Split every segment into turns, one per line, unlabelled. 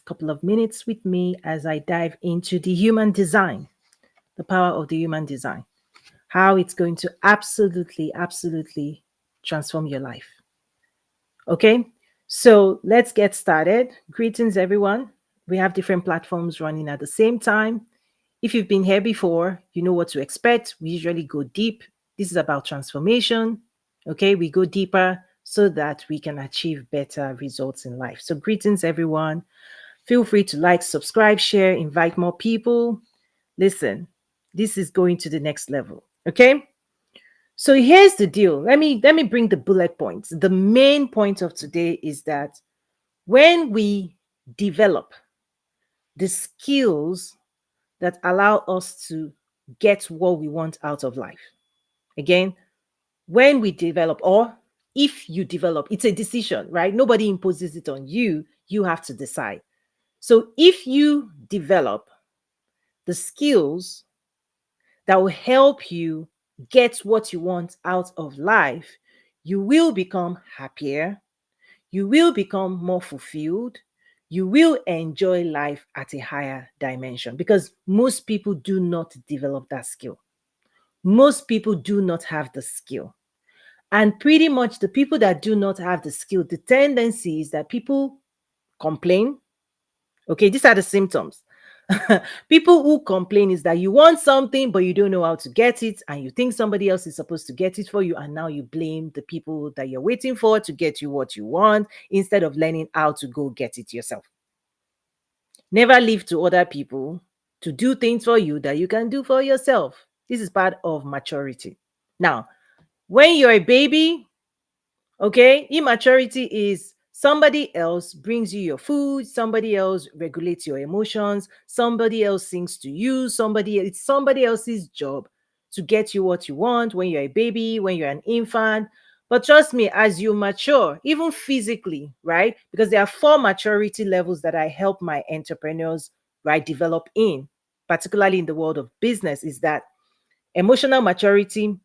couple of minutes with me as I dive into the human design, the power of the human design, how it's going to absolutely transform your life. Okay, so let's get started. Greetings, everyone. We have different platforms running at the same time. If you've been here before, you know what to expect. We usually go deep. This is about transformation. Okay, we go deeper so that we can achieve better results in life. So, greetings, everyone. Feel free to like, subscribe, share, invite more people. Listen, this is going to the next level. Okay, so here's the deal. Let me bring the bullet points. The main point of today is that when we develop the skills that allow us to get what we want out of life. Again, when we develop, or if you develop, it's a decision, right? Nobody imposes it on you. You have to decide. So if you develop the skills that will help you get what you want out of life, you will become happier, you will become more fulfilled, you will enjoy life at a higher dimension because most people do not develop that skill. Most people do not have the skill. And pretty much the people that do not have the skill, the tendency is that people complain. Okay, these are the symptoms. People who complain is that you want something, but you don't know how to get it, and you think somebody else is supposed to get it for you, and now you blame the people that you're waiting for to get you what you want instead of learning how to go get it yourself. Never leave to other people to do things for you that you can do for yourself. This is part of maturity. Now, when you're a baby, okay, immaturity is somebody else brings you your food, somebody else regulates your emotions, somebody else sings to you, it's somebody else's job to get you what you want when you're a baby, when you're an infant. But trust me, as you mature, even physically, right? Because there are four maturity levels that I help my entrepreneurs, right, develop in, particularly in the world of business, is that emotional maturity,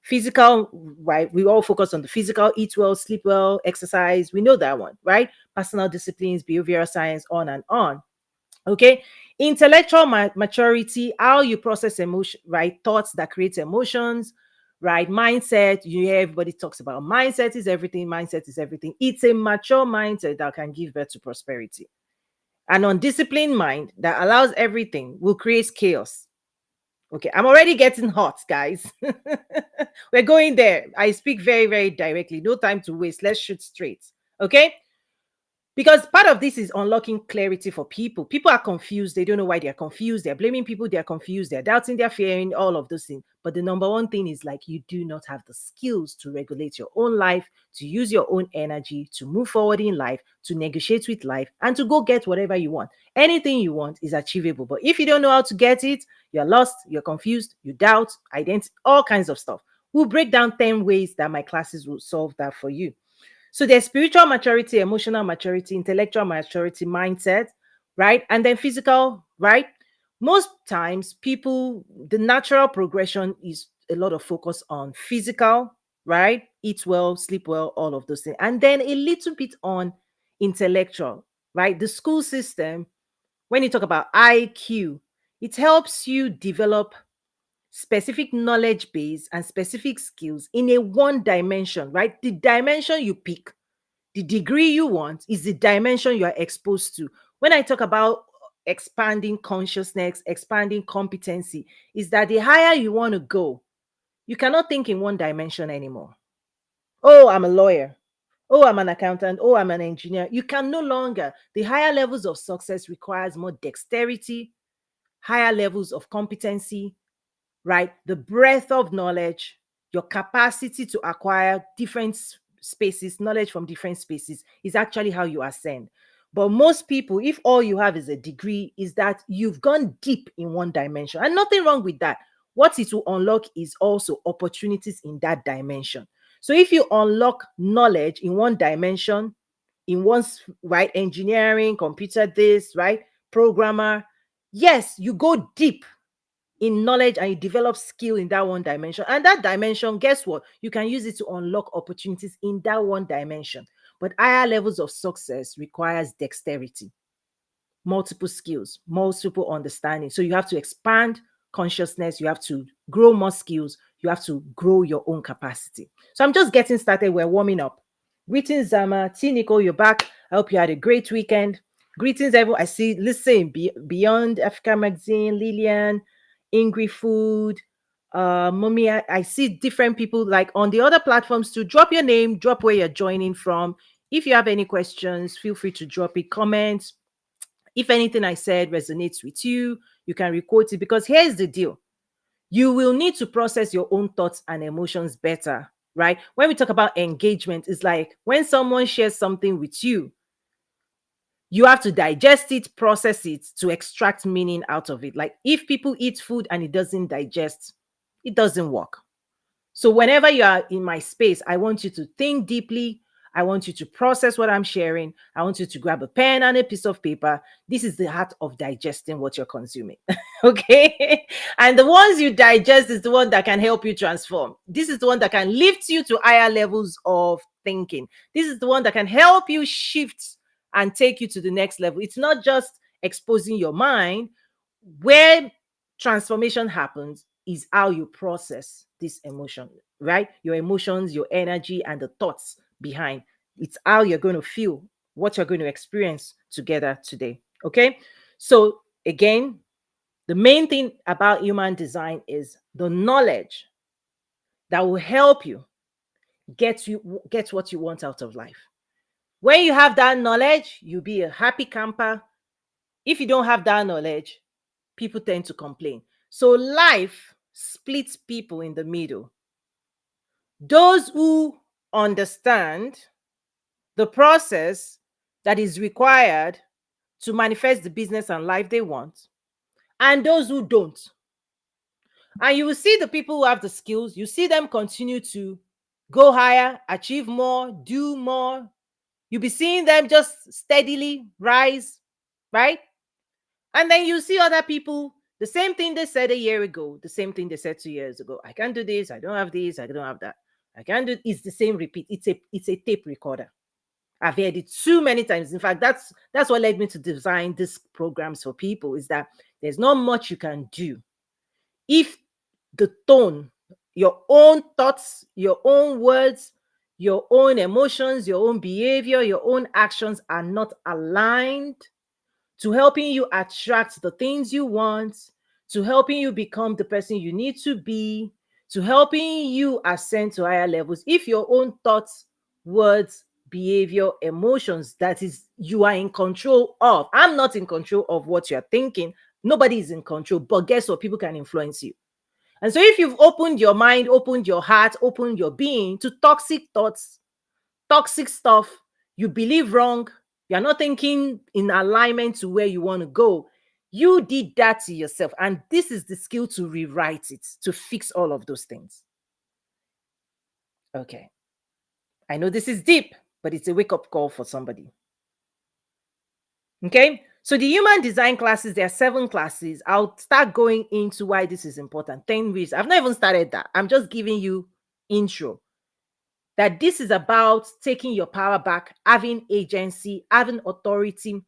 physical, right? We all focus on the physical, eat well, sleep well, exercise. We know that one, right? Personal disciplines, behavioral science, on and on. Okay. Intellectual maturity, how you process emotion, right? Thoughts that create emotions, right? Mindset. You hear everybody talks about mindset is everything. Mindset is everything. It's a mature mindset that can give birth to prosperity. An undisciplined mind that allows everything will create chaos. Okay, I'm already getting hot, guys. We're going there. I speak very directly. No time to waste. Let's shoot straight. Okay? Because part of this is unlocking clarity for people. People are confused. They don't know why they're confused. They're blaming people. They're confused. They're doubting. They're fearing all of those things. But the number one thing is like you do not have the skills to regulate your own life, to use your own energy, to move forward in life, to negotiate with life, and to go get whatever you want. Anything you want is achievable. But if you don't know how to get it, you're lost, you're confused, you doubt, identity, all kinds of stuff. We'll break down 10 ways that my classes will solve that for you. So there's spiritual maturity, emotional maturity, intellectual maturity, mindset, right? And then physical, right? Most times, people, the natural progression is a lot of focus on physical, right? Eat well, sleep well, all of those things. And then a little bit on intellectual, right? The school system, when you talk about IQ, it helps you develop specific knowledge base and specific skills in a one dimension, right? The dimension you pick, the degree you want is the dimension you are exposed to. When I talk about expanding consciousness, expanding competency, is that the higher you want to go, you cannot think in one dimension anymore. Oh, I'm a lawyer. Oh, I'm an accountant. Oh, I'm an engineer. You can no longer. The higher levels of success requires more dexterity, higher levels of competency, right? The breadth of knowledge, your capacity to acquire different spaces, knowledge from different spaces is actually how you ascend. But most people, if all you have is a degree, is that you've gone deep in one dimension. And nothing wrong with that. What it will unlock is also opportunities in that dimension. So if you unlock knowledge in one dimension, in one's right, engineering, computer, this, right, programmer, yes, you go deep in knowledge and you develop skill in that one dimension. And that dimension, guess what? You can use it to unlock opportunities in that one dimension. But higher levels of success requires dexterity. multiple skills, multiple understanding. So you have to expand consciousness, you have to grow more skills, you have to grow your own capacity. So I'm just getting started. We're warming up. Greetings, Zama. T. Nicole, you're back. I hope you had a great weekend. Greetings, everyone. I see, listen, Beyond Africa Magazine, Lillian, Ingrid Food, Mommy. I see different people like on the other platforms to drop your name, drop where you're joining from. If you have any questions, feel free to drop it, comments. If anything I said resonates with you, you can requote it, because here's the deal. You will need to process your own thoughts and emotions better, right? When we talk about engagement, it's like when someone shares something with you, you have to digest it, process it to extract meaning out of it. Like if people eat food and it doesn't digest, it doesn't work. So whenever you are in my space, I want you to think deeply. I want you to process what I'm sharing. I want you to grab a pen and a piece of paper. This is the art of digesting what you're consuming. Okay. And the ones you digest is the one that can help you transform. This is the one that can lift you to higher levels of thinking. This is the one that can help you shift and take you to the next level. It's not just exposing your mind. Where transformation happens is how you process this emotion, right? Your emotions, your energy, and the thoughts behind. It's how you're going to feel, what you're going to experience together today. Okay. So, again, the main thing about human design is the knowledge that will help you get what you want out of life. When you have that knowledge, you'll be a happy camper. If you don't have that knowledge, people tend to complain. So life splits people in the middle. Those who understand the process that is required to manifest the business and life they want, and those who don't. And you will see the people who have the skills, you see them continue to go higher, achieve more, do more. You'll be seeing them just steadily rise, right? And then you see other people, the same thing they said a year ago, the same thing they said 2 years ago. I can't do this, I don't have this, I don't have that. I can't do it's the same repeat. It's a tape recorder. I've heard it too many times. In fact, that's what led me to design these programs for people, is that there's not much you can do if the tone, your own thoughts, your own words, your own emotions, your own behavior, your own actions are not aligned to helping you attract the things you want, to helping you become the person you need to be, to helping you ascend to higher levels. If your own thoughts, words, behavior, emotions, that is, you are in control of. I'm not in control of what you're thinking. Nobody is in control. But guess what? People can influence you. And so if you've opened your mind, opened your heart, opened your being to toxic thoughts, toxic stuff, you believe wrong, you're not thinking in alignment to where you want to go, you did that to yourself. And this is the skill to rewrite it, to fix all of those things. Okay. I know this is deep, but it's a wake-up call for somebody. Okay. So the human design classes, there are 7 classes. I'll start going into why this is important. 10 reasons. I've not even started that. I'm just giving you intro. That this is about taking your power back, having agency, having authority,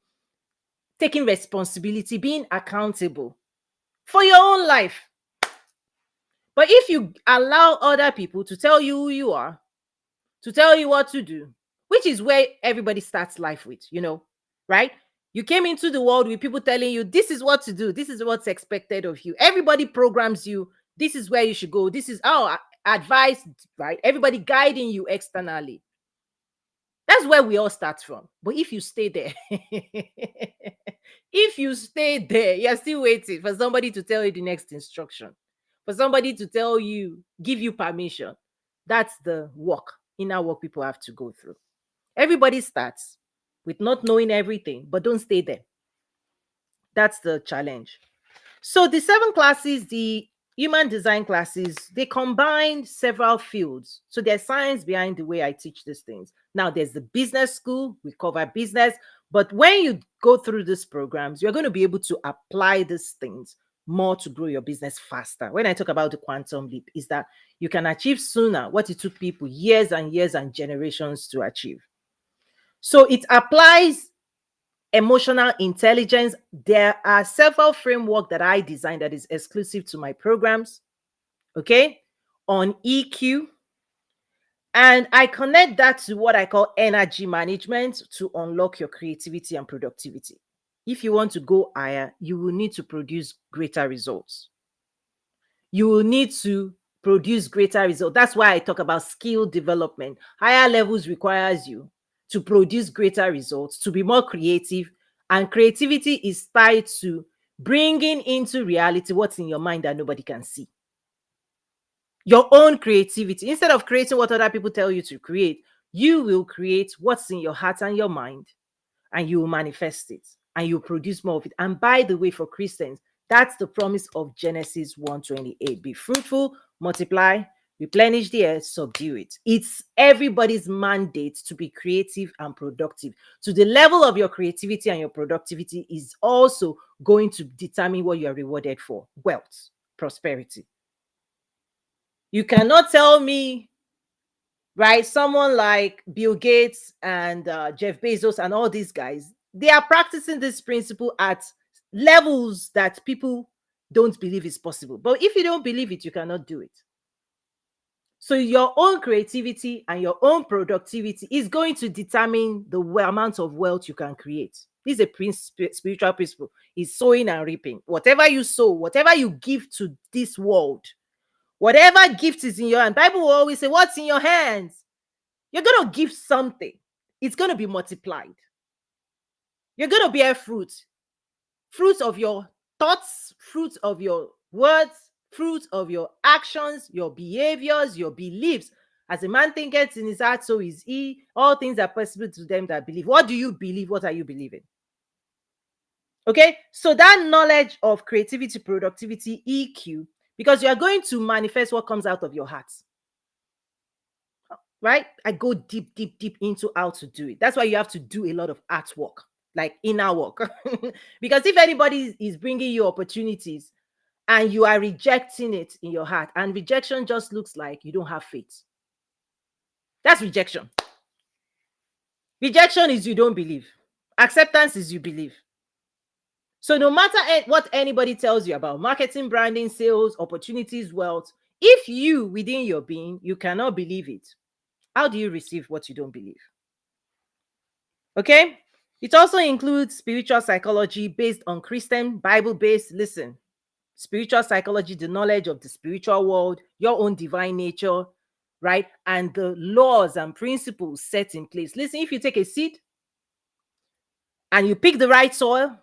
taking responsibility, being accountable for your own life. But if you allow other people to tell you who you are, to tell you what to do, which is where everybody starts life with, right? You came into the world with people telling you this is what to do, this is what's expected of you. Everybody programs you, this is where you should go, this is our advice, right? Everybody guiding you externally. That's where we all start from. But if you stay there, if you stay there, you're still waiting for somebody to tell you the next instruction, for somebody to tell you, give you permission. That's the work, inner work people have to go through. Everybody starts with not knowing everything, but don't stay there. That's the challenge. So the 7 classes, the human design classes, they combine several fields. So there's science behind the way I teach these things. Now there's the business school, we cover business. But when you go through these programs, you're going to be able to apply these things more to grow your business faster. When I talk about the quantum leap, is that you can achieve sooner what it took people years and years and generations to achieve. So it applies emotional intelligence. There are several frameworks that I designed that is exclusive to my programs, okay, on EQ. And I connect that to what I call energy management to unlock your creativity and productivity. If you want to go higher, you will need to produce greater results. You will need to produce greater results. That's why I talk about skill development. Higher levels requires you to produce greater results, to be more creative. And creativity is tied to bringing into reality what's in your mind that nobody can see. Your own creativity. Instead of creating what other people tell you to create, you will create what's in your heart and your mind, and you will manifest it, and you produce more of it. And by the way, for Christians, that's the promise of Genesis 1:28. Be fruitful, multiply, replenish the earth, subdue it. It's everybody's mandate to be creative and productive. To the level of your creativity and your productivity is also going to determine what you are rewarded for: wealth, prosperity. You cannot tell me, right, someone like Bill Gates and Jeff Bezos and all these guys, they are practicing this principle at levels that people don't believe is possible. But if you don't believe it, you cannot do it. So your own creativity and your own productivity is going to determine the amount of wealth you can create. This is a spiritual principle. It's sowing and reaping. Whatever you sow, whatever you give to this world, whatever gift is in your hand, Bible will always say, what's in your hands? You're going to give something. It's going to be multiplied. You're going to bear fruit. Fruit of your thoughts, fruit of your words, fruit of your actions, your behaviors, your beliefs. As a man thinketh in his heart, so is he. All things are possible to them that believe. What do you believe? What are you believing? Okay, so that knowledge of creativity, productivity, EQ, because you are going to manifest what comes out of your heart. Right? I go deep, deep, deep into how to do it. That's why you have to do a lot of artwork, like inner work. Because if anybody is bringing you opportunities and you are rejecting it in your heart, and rejection just looks like you don't have faith, that's rejection. Rejection is you don't believe. Acceptance is you believe. So no matter what anybody tells you about marketing, branding, sales, opportunities, wealth, if you within your being, you cannot believe it, how do you receive what you don't believe? Okay? It also includes spiritual psychology based on Christian, Bible-based, listen, spiritual psychology, the knowledge of the spiritual world, your own divine nature, right? And the laws and principles set in place. Listen, if you take a seed and you pick the right soil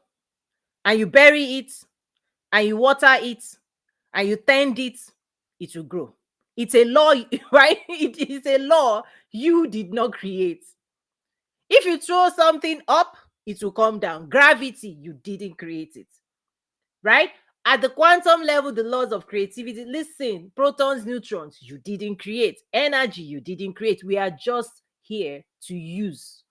and you bury it and you water it and you tend it, it will grow. It's a law, right? It is a law you did not create. If you throw something up, it will come down. Gravity, you didn't create it, right? At the quantum level, the laws of creativity, listen, protons, neutrons, you didn't create. Energy, you didn't create. We are just here to use.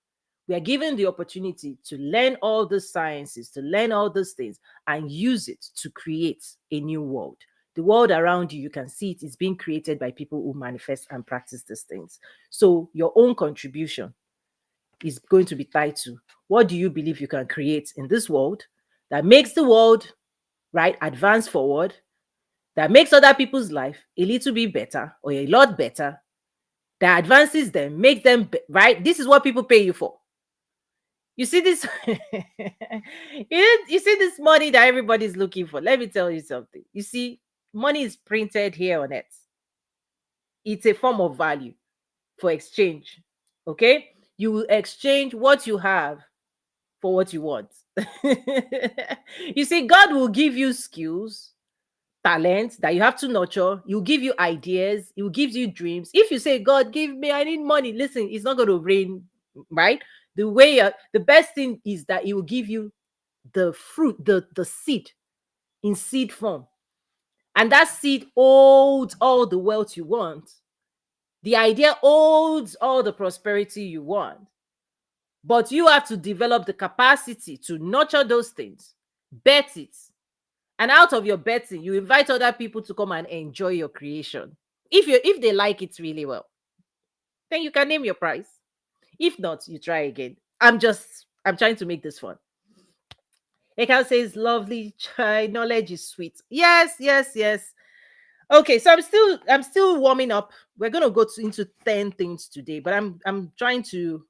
We are given the opportunity to learn all the sciences, to learn all those things and use it to create a new world. The world around you, you can see it is being created by people who manifest and practice these things. So your own contribution is going to be tied to what do you believe you can create in this world that makes the world, right, advance forward, that makes other people's life a little bit better or a lot better, that advances them, makes them, right? This is what people pay you for. You see this, you see this money that everybody's looking for. Let me tell you something. You see, money is printed here on earth. It's a form of value for exchange. Okay? You will exchange what you have for what you want. You see, God will give you skills, talents that you have to nurture. He'll give you ideas. He'll give you dreams. If you say, God, give me, I need money, listen, it's not going to rain, right? The best thing is that he will give you the fruit, the seed in seed form. And that seed holds all the wealth you want. The idea holds all the prosperity you want. But you have to develop the capacity to nurture those things, bet it. And out of your betting, you invite other people to come and enjoy your creation. If they like it really well, then you can name your price. If not, you try again. I'm trying to make this fun. Ekal says, lovely child, knowledge is sweet. Yes, yes, yes. Okay, so I'm still warming up. We're gonna go into 10 things today, but I'm trying to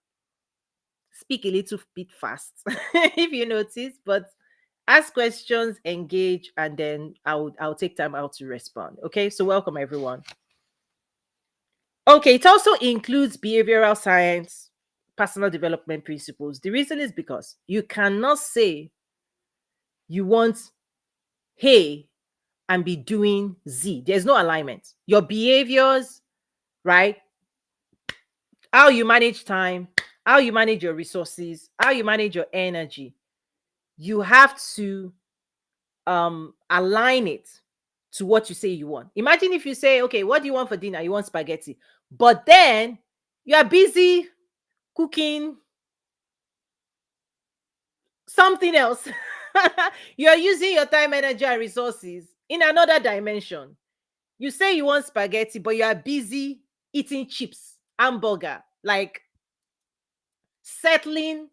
speak a little bit fast, if you notice. But ask questions, engage, and then I'll take time out to respond. Okay, so welcome everyone. Okay, it also includes behavioral science, personal development principles. The reason is because you cannot say you want hey and be doing Z. There's no alignment. Your behaviors, right? How you manage time, how you manage your resources, how you manage your energy. You have to align it to what you say you want. Imagine if you say, okay, what do you want for dinner? You want spaghetti. But then you are busy cooking something else. You are using your time, energy, and resources in another dimension. You say you want spaghetti, but you are busy eating chips, hamburger, like settling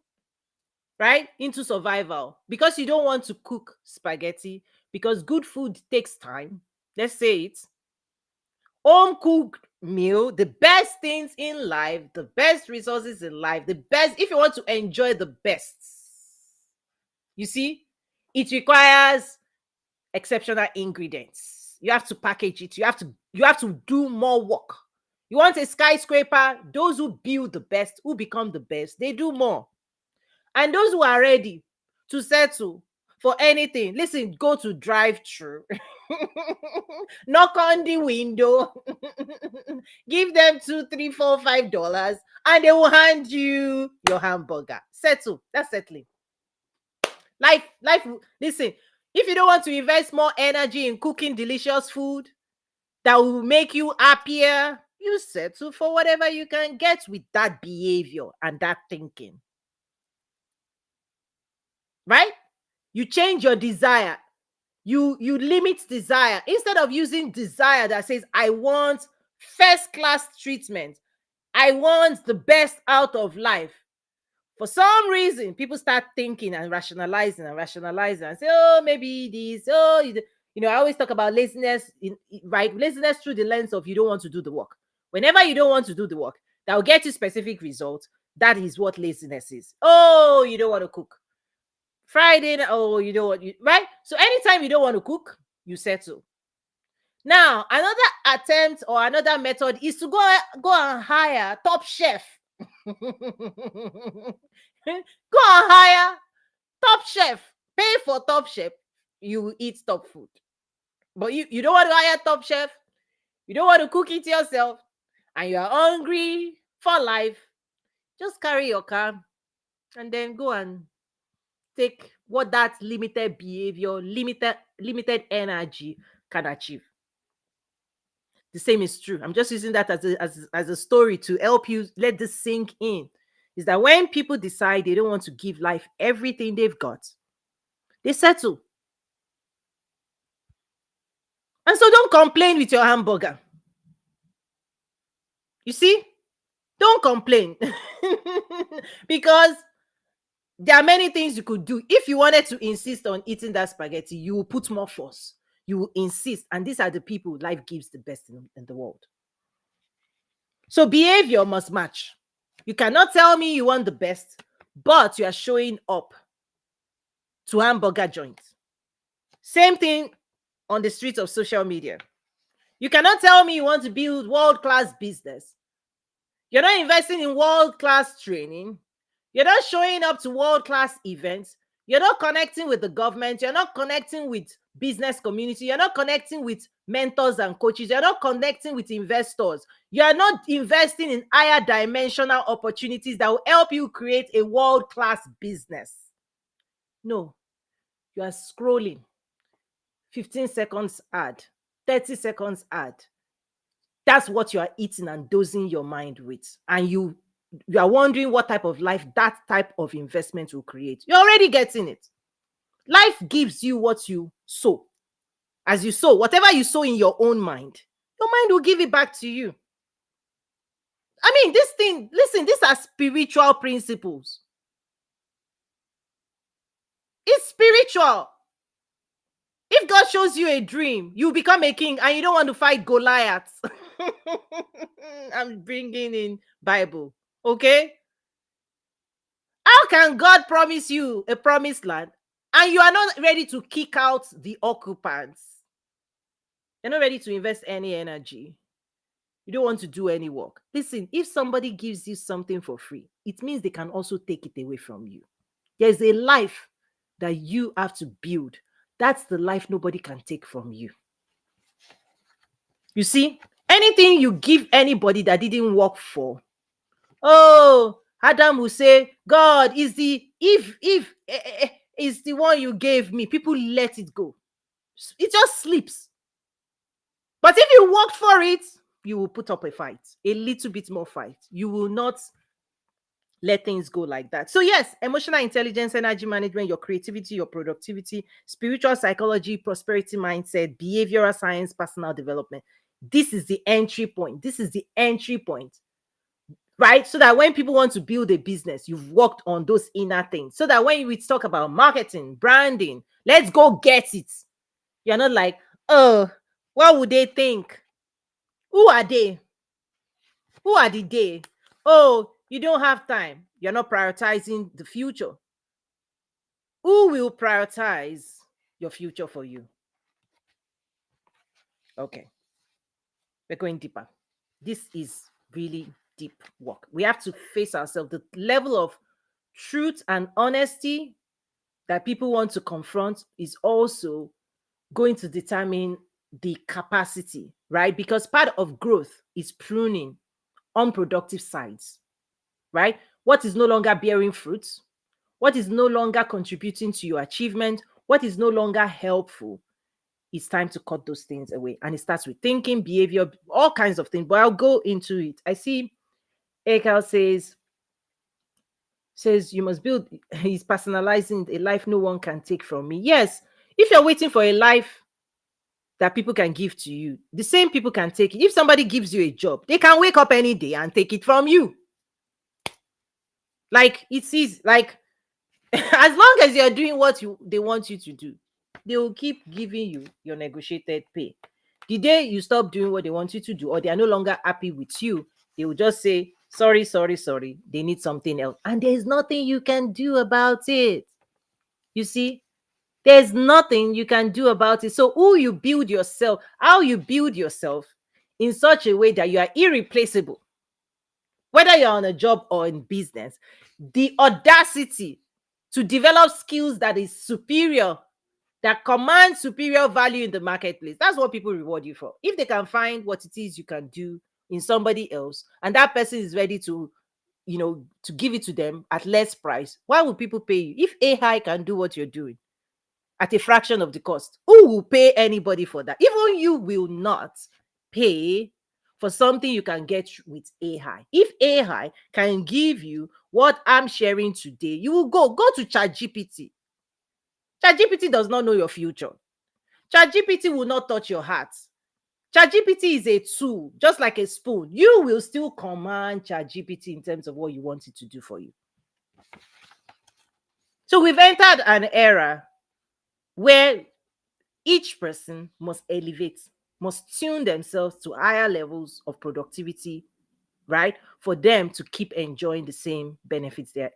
right into survival because you don't want to cook spaghetti because good food takes time. Let's say it. Home cooked meal, the best things in life, the best resources in life, the best, if you want to enjoy the best, you see, it requires exceptional ingredients. You have to package it. You have to do more work. You want a skyscraper, those who build the best, who become the best, they do more. And those who are ready to settle for anything, listen, go to drive through. Knock on the window. Give them $2, $3, $4, $5, and they will hand you your hamburger. Settle. That's settling. Life. Listen, if you don't want to invest more energy in cooking delicious food that will make you happier, you settle for whatever you can get with that behavior and that thinking. Right? You change your desire. You limit desire. Instead of using desire that says, I want first class treatment, I want the best out of life. For some reason, people start thinking and rationalizing and say, oh, maybe this, oh, I always talk about laziness, right? Laziness through the lens of you don't want to do the work. Whenever you don't want to do the work, that will get you specific results. That is what laziness is. Oh, you don't want to cook. Friday, oh, you don't want, right? So anytime you don't want to cook, you settle. Now, another attempt or another method is to go and hire top chef. Go and hire top chef. Pay for top chef. You will eat top food. But you don't want to hire top chef. You don't want to cook it yourself. And you are hungry for life. Just carry your car and then go and take what that limited behavior, limited energy can achieve. The same is true. I'm just using that as a story to help you let this sink in. Is that when people decide they don't want to give life everything they've got, they settle. And so don't complain with your hamburger. You see? Don't complain. Because there are many things you could do. If you wanted to insist on eating that spaghetti, you will put more force. You will insist. And these are the people life gives the best in the world. So behavior must match. You cannot tell me you want the best, but you are showing up to hamburger joints. Same thing on the streets of social media. You cannot tell me you want to build world-class business. You're not investing in world-class training. You're not showing up to world-class events. You're not connecting with the government. You're not connecting with business community. You're not connecting with mentors and coaches. You're not connecting with investors. You are not investing in higher dimensional opportunities that will help you create a world-class business. No, you are scrolling. 15 seconds ad, 30 seconds ad. That's what you are eating and dosing your mind with. And you are wondering what type of life that type of investment will create. You're already getting it. Life gives you what you sow. As you sow, whatever you sow in your own mind, your mind will give it back to you. I mean, this thing, listen, these are spiritual principles. It's spiritual. If God shows you a dream, you become a king and you don't want to fight Goliath. I'm bringing in Bible. Okay? How can God promise you a promised land and you are not ready to kick out the occupants? You're not ready to invest any energy. You don't want to do any work. Listen, if somebody gives you something for free, it means they can also take it away from you. There's a life that you have to build. That's the life nobody can take from you. You see, anything you give anybody that didn't work for, oh, Adam will say, God is the is the one you gave me. People let it go. It just sleeps. But if you worked for it, you will put up a fight, a little bit more fight. You will not let things go like that. So, yes, emotional intelligence, energy management, your creativity, your productivity, spiritual psychology, prosperity mindset, behavioral science, personal development. This is the entry point. This is the entry point, right? So that when people want to build a business, you've worked on those inner things. So that when we talk about marketing, branding, let's go get it. You're not like, oh, what would they think? Who are they? Who are the they? Oh, you don't have time. You're not prioritizing the future. Who will prioritize your future for you? Okay, we're going deeper. This is really deep work. We have to face ourselves. The level of truth and honesty that people want to confront is also going to determine the capacity, right? Because part of growth is pruning unproductive sides, right? What is no longer bearing fruits, what is no longer contributing to your achievement, what is no longer helpful. It's time to cut those things away. And it starts with thinking, behavior, all kinds of things. But I'll go into it. I see Ekel says you must build, he's personalizing a life no one can take from me. Yes, if you're waiting for a life that people can give to you, the same people can take it. If somebody gives you a job, they can wake up any day and take it from you. Like it is like as long as you're doing what they want you to do, they will keep giving you your negotiated pay. The day you stop doing what they want you to do, or they are no longer happy with you, they will just say, sorry, sorry, sorry. They need something else. And there's nothing you can do about it. You see, there's nothing you can do about it. So, who you build yourself, how you build yourself in such a way that you are irreplaceable, whether you're on a job or in business, the audacity to develop skills that is superior, that command superior value in the marketplace. That's what people reward you for. If they can find what it is you can do in somebody else, and that person is ready to, to give it to them at less price, why would people pay you? If AI can do what you're doing at a fraction of the cost, who will pay anybody for that? Even you will not pay for something you can get with AI. If AI can give you what I'm sharing today, you will go to ChatGPT. ChatGPT does not know your future. ChatGPT will not touch your heart. ChatGPT is a tool, just like a spoon. You will still command ChatGPT in terms of what you want it to do for you. So we've entered an era where each person must elevate, must tune themselves to higher levels of productivity, right? For them to keep enjoying the same benefits they're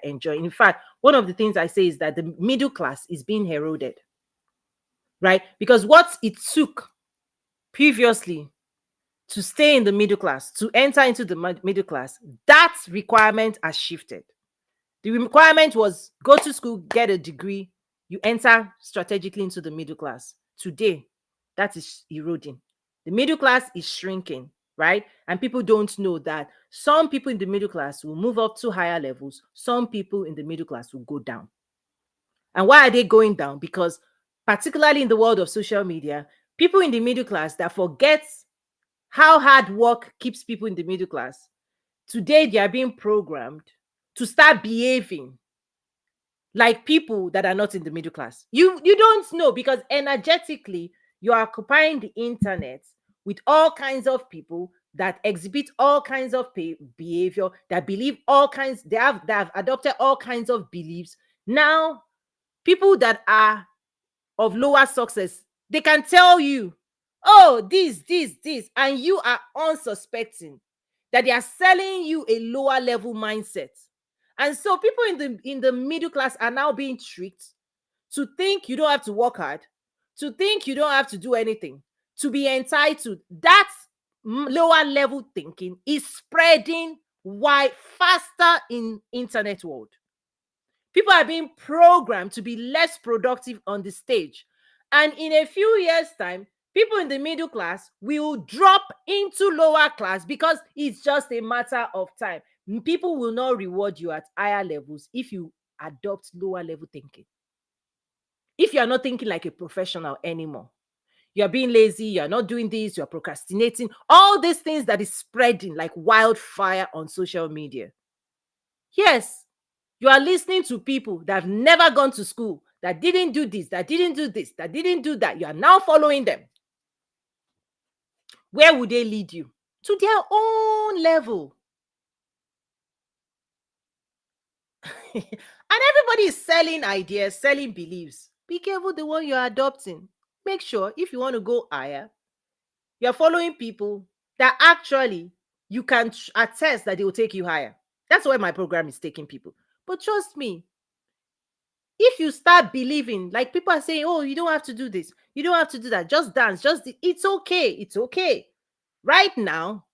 enjoying. In fact, one of the things I say is that the middle class is being eroded, right? Because what it took previously to stay in the middle class, to enter into the middle class, that requirement has shifted. The requirement was go to school, get a degree, you enter strategically into the middle class. Today, that is eroding. The middle class is shrinking, right? And people don't know that some people in the middle class will move up to higher levels, some people in the middle class will go down. And why are they going down? Because particularly in the world of social media, people in the middle class that forget how hard work keeps people in the middle class, today they are being programmed to start behaving like people that are not in the middle class. You don't know, because energetically you are occupying the internet with all kinds of people that exhibit all kinds of behavior, that believe all kinds, they have adopted all kinds of beliefs. Now People that are of lower success, they can tell you, oh, this, and you are unsuspecting that they are selling you a lower level mindset. And so people in the middle class are now being tricked to think you don't have to work hard, to think you don't have to do anything, to be entitled. That lower level thinking is spreading wide faster in internet world. People are being programmed to be less productive on the stage. And in a few years' time, people in the middle class will drop into lower class because it's just a matter of time. People will not reward you at higher levels if you adopt lower level thinking. If you are not thinking like a professional anymore, you are being lazy, you are not doing this, you are procrastinating, all these things that is spreading like wildfire on social media. Yes, you are listening to people that have never gone to school, that didn't do this, that didn't do this, that didn't do that. You are now following them. Where would they lead you? To their own level. And everybody is selling ideas, selling beliefs. Be careful the one you're adopting. Make sure if you want to go higher, you're following people that actually you can attest that they will take you higher. That's why my program is taking people. But trust me, if you start believing, like people are saying, oh, you don't have to do this, you don't have to do that, just dance, it's okay, it's okay. Right now,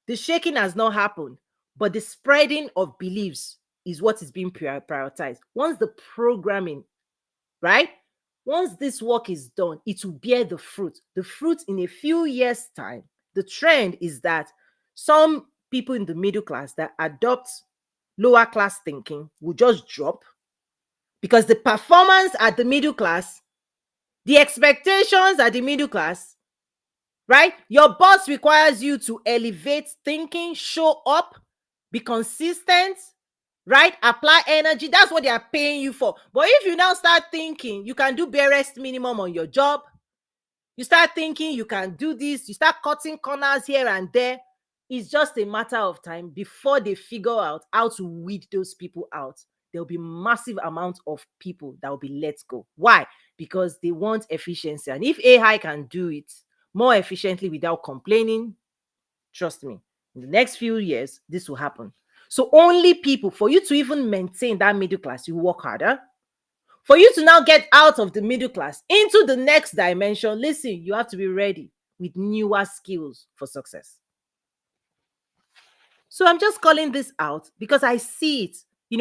the shaking has not happened, but the spreading of beliefs is what is being prioritized. Once the programming, right? Once this work is done, it will bear the fruit. The fruit in a few years' time. The trend is that some people in the middle class that adopt lower class thinking will just drop because the performance at the middle class, the expectations at the middle class, right? Your boss requires you to elevate thinking, show up, be consistent, right? Apply energy. That's what they are paying you for. But if you now start thinking you can do barest minimum on your job, you start thinking you can do this, you start cutting corners here and there, it's just a matter of time before they figure out how to weed those people out. There'll be massive amounts of people that will be let go. Why? Because they want efficiency. And if AI can do it more efficiently without complaining, trust me, in the next few years, this will happen. So only people, for you to even maintain that middle class, you work harder. For you to now get out of the middle class into the next dimension, listen, you have to be ready with newer skills for success. So I'm just calling this out because I see it,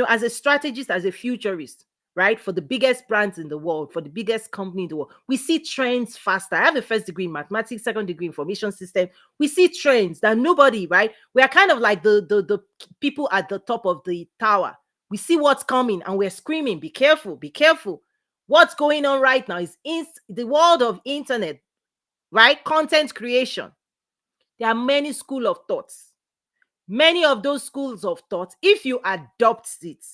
as a strategist, as a futurist, right? For the biggest brands in the world, for the biggest company in the world, we see trends faster. I have a first degree in mathematics, second degree in information system. We see trends that nobody, right? We are kind of like the people at the top of the tower. We see what's coming and we're screaming, be careful, be careful. What's going on right now is in the world of internet, right? Content creation. There are many school of thoughts. Many of those schools of thought, if you adopt it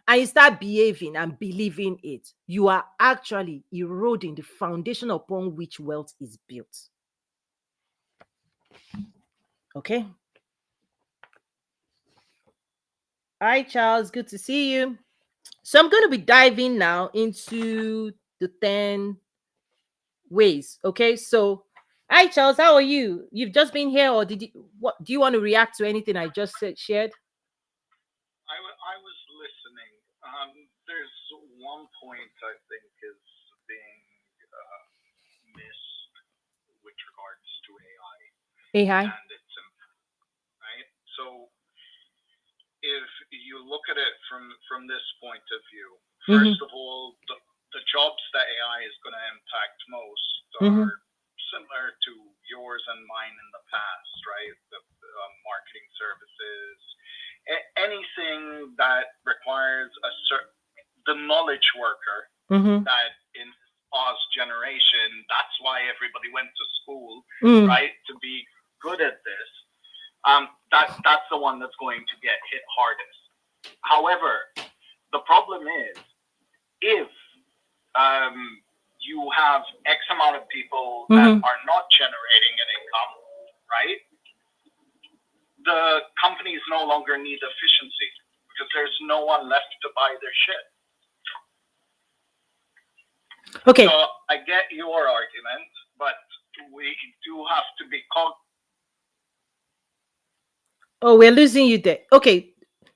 and you start behaving and believing it, you are actually eroding the foundation upon which wealth is built. Okay. Hi, Charles. Good to see you. So I'm going to be diving now into the 10 ways. Okay. So, hi, Charles. How are you? You've just been here, or what? Do you want to react to anything I just shared?
I was listening. There's one point I think is being missed with regards to AI
Hey, hi.
and its impact, right? So if you look at it from this point of view,
Mm-hmm.
first of all, the jobs that AI is going to impact most
Mm-hmm.
are similar to yours and mine in the past, right? The marketing services, anything that requires the knowledge worker
Mm-hmm.
that in our generation, that's why everybody went to school,
Mm.
right? To be good at this. That's the one that's going to get hit hardest. However, the problem is if um, you have X amount of people that
Mm-hmm.
are not generating an income, right? The companies no longer need efficiency because there's no one left to buy their shit.
Okay.
So I get your argument, but we do have to
Oh, we're losing you there. Okay.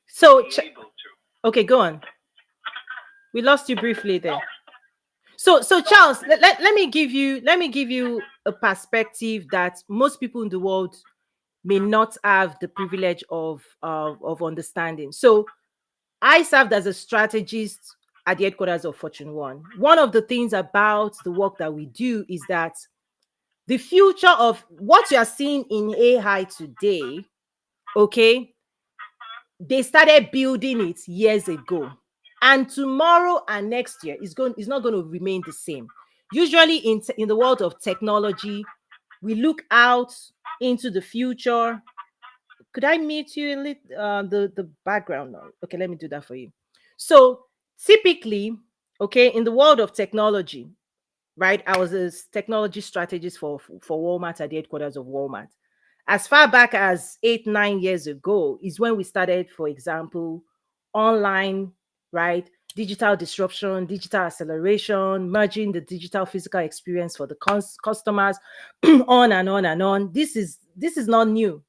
So,
be able to.
okay, go on. We lost you briefly
No,
there. So
no,
Charles, let me give you a perspective that most people in the world may not have the privilege of understanding. So I served as a strategist at the headquarters of Fortune One. One of the things about the work that we do is that the future of what you are seeing in AI today, okay, they started building it years ago. And tomorrow and next year is not going to remain the same. Usually in the world of technology, we look out into the future. Could I mute you a little, the background noise? Okay, let me do that for you. So typically, okay, in the world of technology, right? I was a technology strategist for Walmart at the headquarters of Walmart. As far back as 8, 9 years ago is when we started, for example, online, right? Digital disruption, digital acceleration, merging the digital physical experience for the customers, on and on and on. This is not new.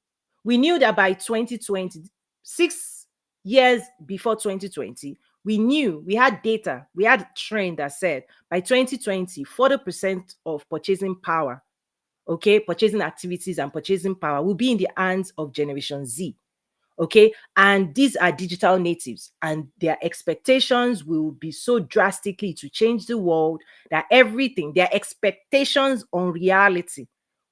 We knew that by 2020, 6 years before 2020, we knew we had data, we had a trend that said by 2020, 40% of purchasing power, okay, purchasing activities and purchasing power will be in the hands of Generation Z. Okay. And these are digital natives, and their expectations will be so drastically to change the world that everything, their expectations on reality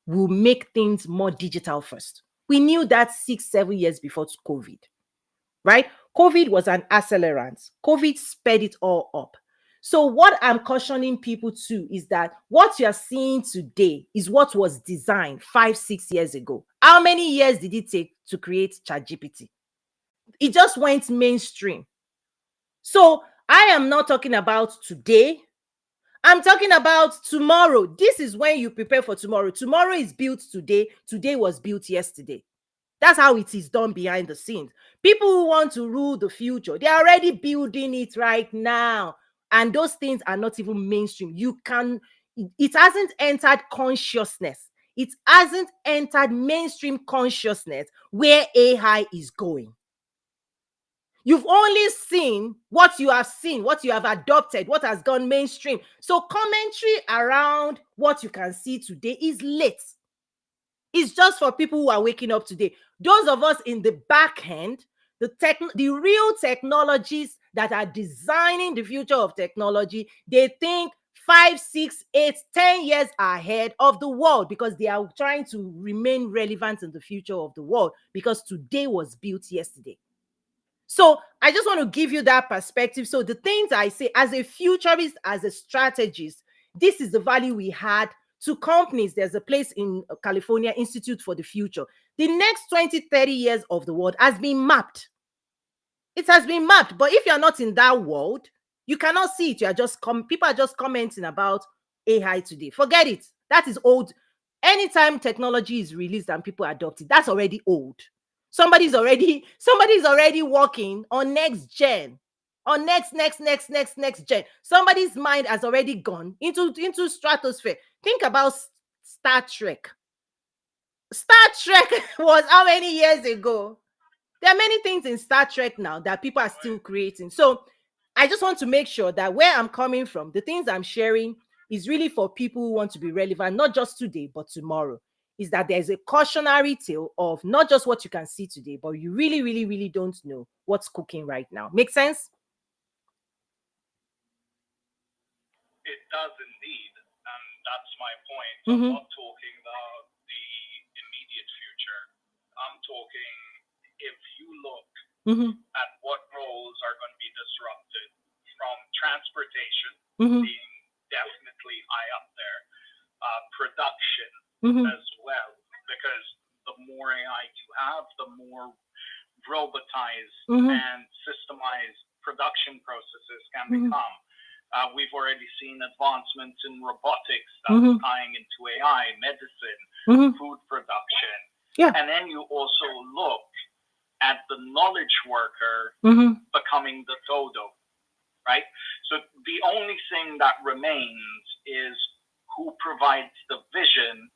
will make things more digital first. We knew that 6, 7 years before COVID, right? COVID was an accelerant. COVID sped it all up. So, what I'm cautioning people to is that what you are seeing today is what was designed 5, 6 years ago. How many years did it take to create ChatGPT? It just went mainstream. So, I am not talking about today. I'm talking about tomorrow. This is when you prepare for tomorrow. Tomorrow is built today. Today was built yesterday. That's how it is done behind the scenes. People who want to rule the future, they're already building it right now. And those things are not even mainstream. It hasn't entered consciousness. It hasn't entered mainstream consciousness where AI is going. You've only seen, what you have adopted, what has gone mainstream. So commentary around what you can see today is late. It's just for people who are waking up today. Those of us in the back end, the real technologies that are designing the future of technology, they think 5, 6, 8, 10 years ahead of the world because they are trying to remain relevant in the future of the world because today was built yesterday. So I just want to give you that perspective. So the things I say as a futurist, as a strategist, this is the value we had to companies. There's a place in California, Institute for the Future. The next 20, 30 years of the world has been mapped. It has been mapped. But if you're not in that world, you cannot see it. You are just people are just commenting about AI today. Forget it. That is old. Anytime technology is released and people adopt it, that's already old. Somebody's already working on next gen, on next gen. Somebody's mind has already gone into stratosphere. Think about Star Trek. Star Trek was how many years ago? There are many things in Star Trek now that people are still creating. So I just want to make sure that where I'm coming from, the things I'm sharing is really for people who want to be relevant, not just today, but tomorrow. Is that there's a cautionary tale of not just what you can see today, but you really, really, really don't know what's cooking right now. Make sense?
it does indeed, and that's my point. I'm
Mm-hmm.
not talking about the immediate future. I'm talking if you look
Mm-hmm.
at what roles are going to be disrupted from transportation
Mm-hmm.
being definitely high up there, production
Mm-hmm.
as well, because the more AI you have, the more robotized
Mm-hmm.
and systemized production processes can
Mm-hmm.
become. We've already seen advancements in robotics that's
Mm-hmm.
tying into AI, medicine,
Mm-hmm.
food production.
Yeah.
And then you also look at the knowledge worker
Mm-hmm.
becoming the dodo, right? So the only thing that remains is who provides the vision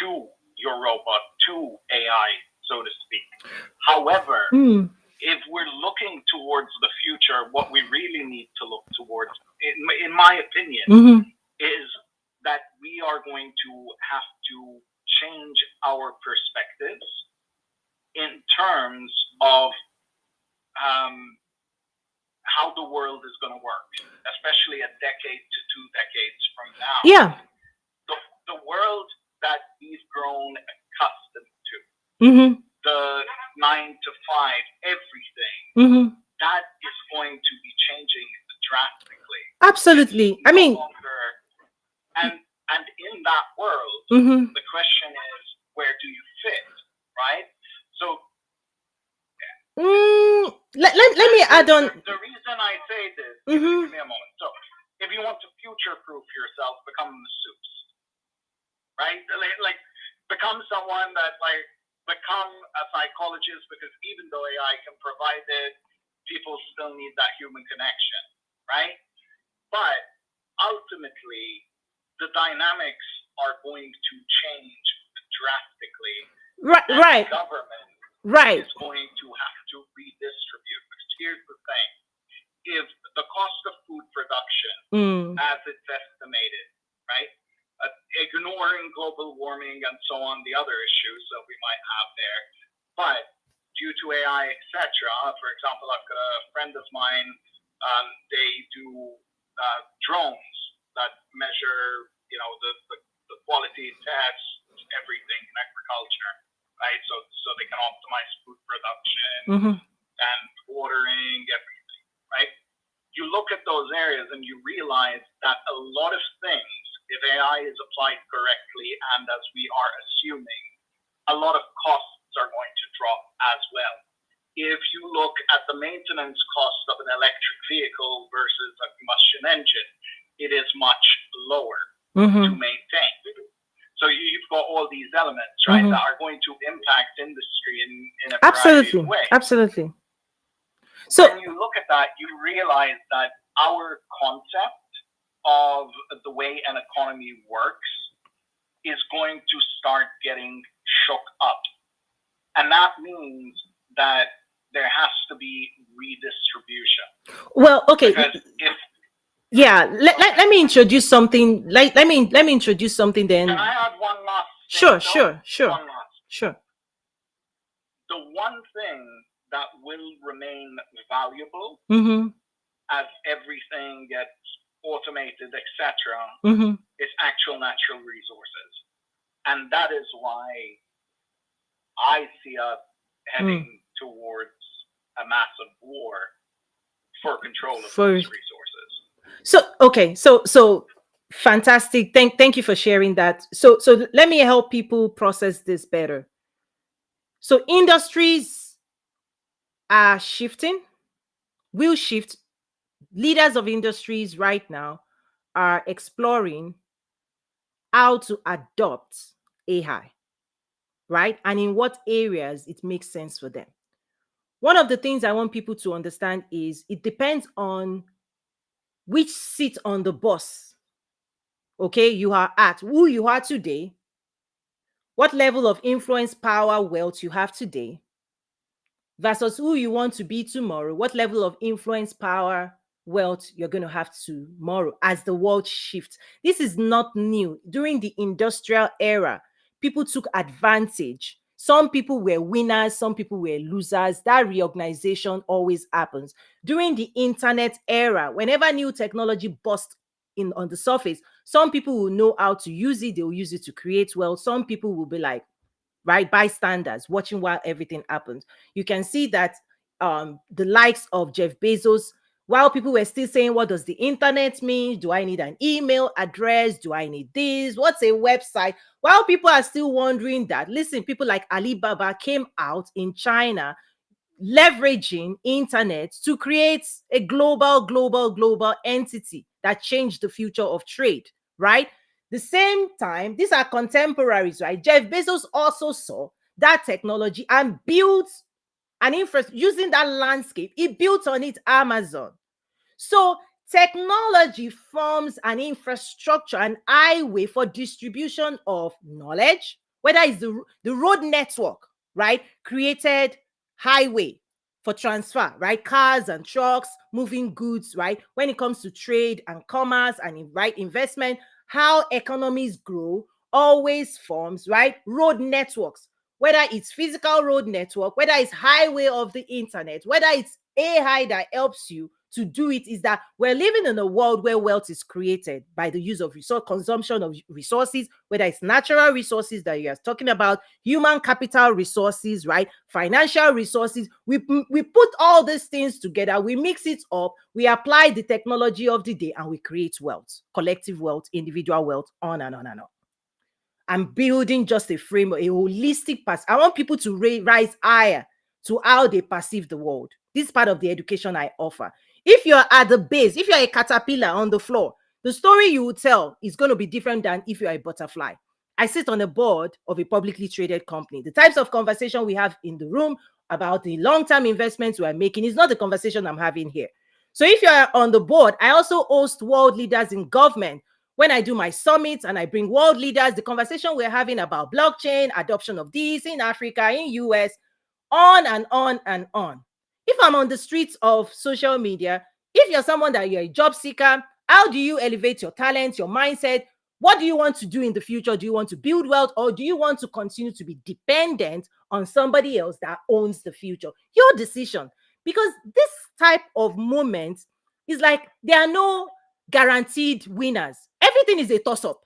to your robot, to AI, so to speak. However, if we're looking towards the future, what we really need to look towards, in my opinion, is that we are going to have to change our perspectives in terms of how the world is going to work, especially a decade to 2 decades from now.
Yeah.
The world that we've grown accustomed to, the 9 to 5, everything, that is going to be changing drastically.
Absolutely. I mean,
and in that world, the question is, where do you fit, right? So
let me add on.
The reason I say this, give me a moment. So, if you want to future-proof yourself, become a masseuse, right? Like, become someone that, like, become a psychologist, because even though AI can provide it, people still need that human connection, right? But ultimately, the dynamics are going to change drastically.
Right.
Government
Right.
is going to have to redistribute. Because here's the thing: if the cost of food production, as it's estimated, right, ignoring global warming and so on, the other issues that we might have there, but due to AI, etc. For example, I've got a friend of mine. They do drones that measure, the quality test everything in agriculture, right? So they can optimize food production and watering, everything, right? You look at those areas and you realize that a lot of things, if AI is applied correctly and as we are assuming, a lot of costs are going to drop as well. If you look at the maintenance cost of an electric vehicle versus a combustion engine, it is much lower to maintain. So you've got all these elements, right, that are going to impact industry in a variety of ways.
Absolutely. So
when you look at that, you realize that our concept of the way an economy works is going to start getting shook up. And that means that there has to be redistribution.
Well, okay.
Because if
let me introduce something. Let me introduce something then.
Can I add one last thing?
Sure.
One last.
Sure.
The one thing that will remain valuable as everything gets automated, etc., is actual natural resources. And that is why I see us heading towards a massive war for control of those resources.
So fantastic. Thank you for sharing that. So let me help people process this better. So industries are shifting, will shift. Leaders of industries right now are exploring how to adopt AI, right? And in what areas it makes sense for them. One of the things I want people to understand is it depends on which seat on the bus, okay, you are at, who you are today, what level of influence, power, wealth you have today, versus who you want to be tomorrow, what level of influence, power, wealth you're going to have tomorrow as the world shifts. This is not new. During the industrial era, people took advantage. Some people were winners, some people were losers. That reorganization always happens. During the internet era, whenever new technology busts in on the surface, some people will know how to use it. They will use it to create wealth. Some people will be like, right, bystanders watching while everything happens. You can see that the likes of Jeff Bezos, while people were still saying, what does the internet mean? Do I need an email address? Do I need this? What's a website? While people are still wondering that, listen, people like Alibaba came out in China leveraging internet to create a global entity that changed the future of trade, right? The same time, these are contemporaries, right? Jeff Bezos also saw that technology and built an infrastructure using that landscape. He built on it Amazon. So technology forms an infrastructure, an highway for distribution of knowledge, whether it's the road network, right? Created highway for transfer, right? Cars and trucks, moving goods, right? When it comes to trade and commerce and right investment, how economies grow always forms, right? Road networks, whether it's physical road network, whether it's highway of the internet, whether it's AI that helps you to do it, is that we're living in a world where wealth is created by the use of resource consumption of resources, whether it's natural resources that you're talking about, human capital resources, right? Financial resources. We put all these things together, we mix it up, we apply the technology of the day, and we create wealth, collective wealth, individual wealth, on and on and on. I'm building just a frame, a holistic pass. I want people to rise higher to how they perceive the world. This is part of the education I offer. If you're at the base, if you're a caterpillar on the floor, the story you will tell is going to be different than if you're a butterfly. I sit on the board of a publicly traded company. The types of conversation we have in the room about the long-term investments we are making is not the conversation I'm having here. So if you're on the board, I also host world leaders in government. When I do my summits and I bring world leaders, the conversation we're having about blockchain, adoption of this in Africa, in US, on and on and on. If I'm on the streets of social media, if you're someone that you're a job seeker, how do you elevate your talent, your mindset? What do you want to do in the future? Do you want to build wealth, or do you want to continue to be dependent on somebody else that owns the future? Your decision. Because this type of moment is like there are no guaranteed winners. Everything is a toss up.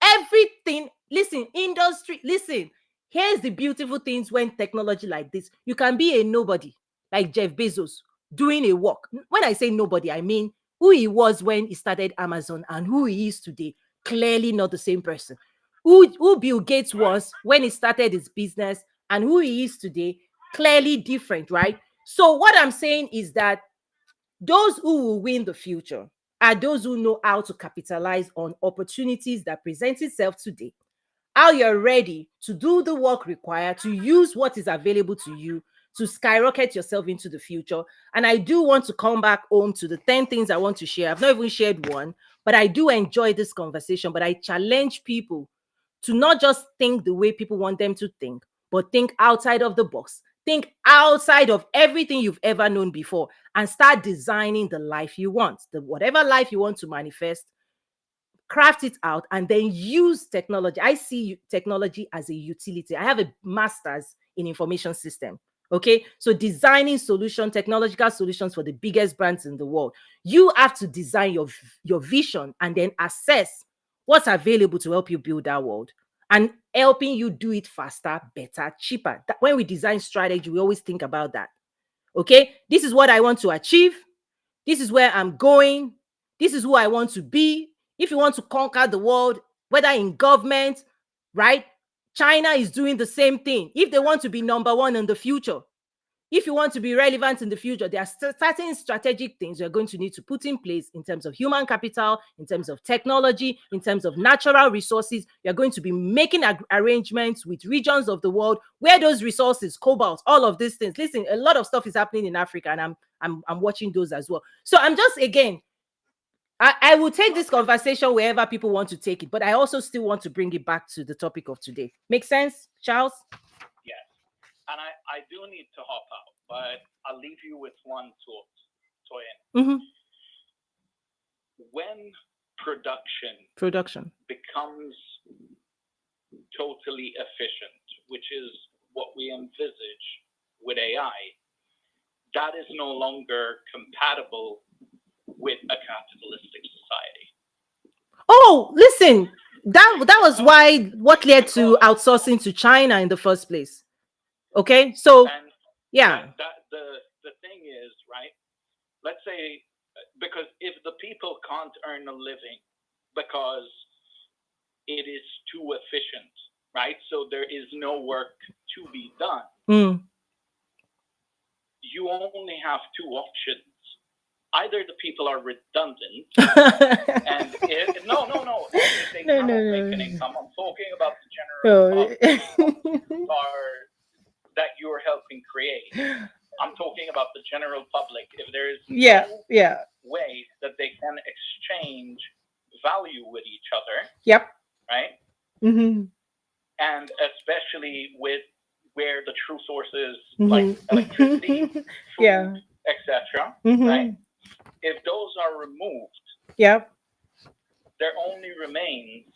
Everything. Listen, industry, listen. Here's the beautiful things when technology like this, you can be a nobody like Jeff Bezos doing a work. When I say nobody, I mean who he was when he started Amazon and who he is today. Clearly not the same person. Who Bill Gates was when he started his business and who he is today, clearly different, right? So what I'm saying is that those who will win the future are those who know how to capitalize on opportunities that present itself today, how you're ready to do the work required to use what is available to you to skyrocket yourself into the future. And I do want to come back home to the 10 things I want to share. I've not even shared one, but I do enjoy this conversation. But I challenge people to not just think the way people want them to think, but think outside of the box. Think outside of everything you've ever known before and start designing the life you want, the whatever life you want to manifest. Craft it out and then use technology. I see technology as a utility. I have a master's in information system. Okay, so designing technological solutions for the biggest brands in the world. You have to design your vision and then assess what's available to help you build that world and helping you do it faster, better, cheaper. When we design strategy, we always think about that. Okay, this is what I want to achieve. This is where I'm going. This is who I want to be. If you want to conquer the world, whether in government, right? China is doing the same thing. If they want to be number one in the future, if you want to be relevant in the future, there are certain strategic things you're going to need to put in place in terms of human capital, in terms of technology, in terms of natural resources. You're going to be making arrangements with regions of the world where those resources, cobalt, all of these things. Listen, a lot of stuff is happening in Africa, and I'm watching those as well. So I'm just again, I will take this conversation wherever people want to take it, but I also still want to bring it back to the topic of today. Make sense, Charles?
Yes. And I do need to hop out, but I'll leave you with one thought, Toyin.
Mm-hmm.
When production becomes totally efficient, which is what we envisage with AI, that is no longer compatible with a capitalistic society.
Oh, listen, that was why what led to outsourcing to China in the first place. Okay, so
And
yeah,
the thing is, right? Let's say, because if the people can't earn a living because it is too efficient, right? So there is no work to be done. You only have two options. Either the people are redundant, and no, if they cannot make an income. I'm talking about the general public that you're helping create. I'm talking about the general public. If there is no way exchange value with each other,
Yep.
right?
Mm-hmm.
And especially with where the true sources like electricity,
Mm-hmm.
food,
Yeah.
etc., right?
Mm-hmm.
If those are removed,
Yep.
there only remains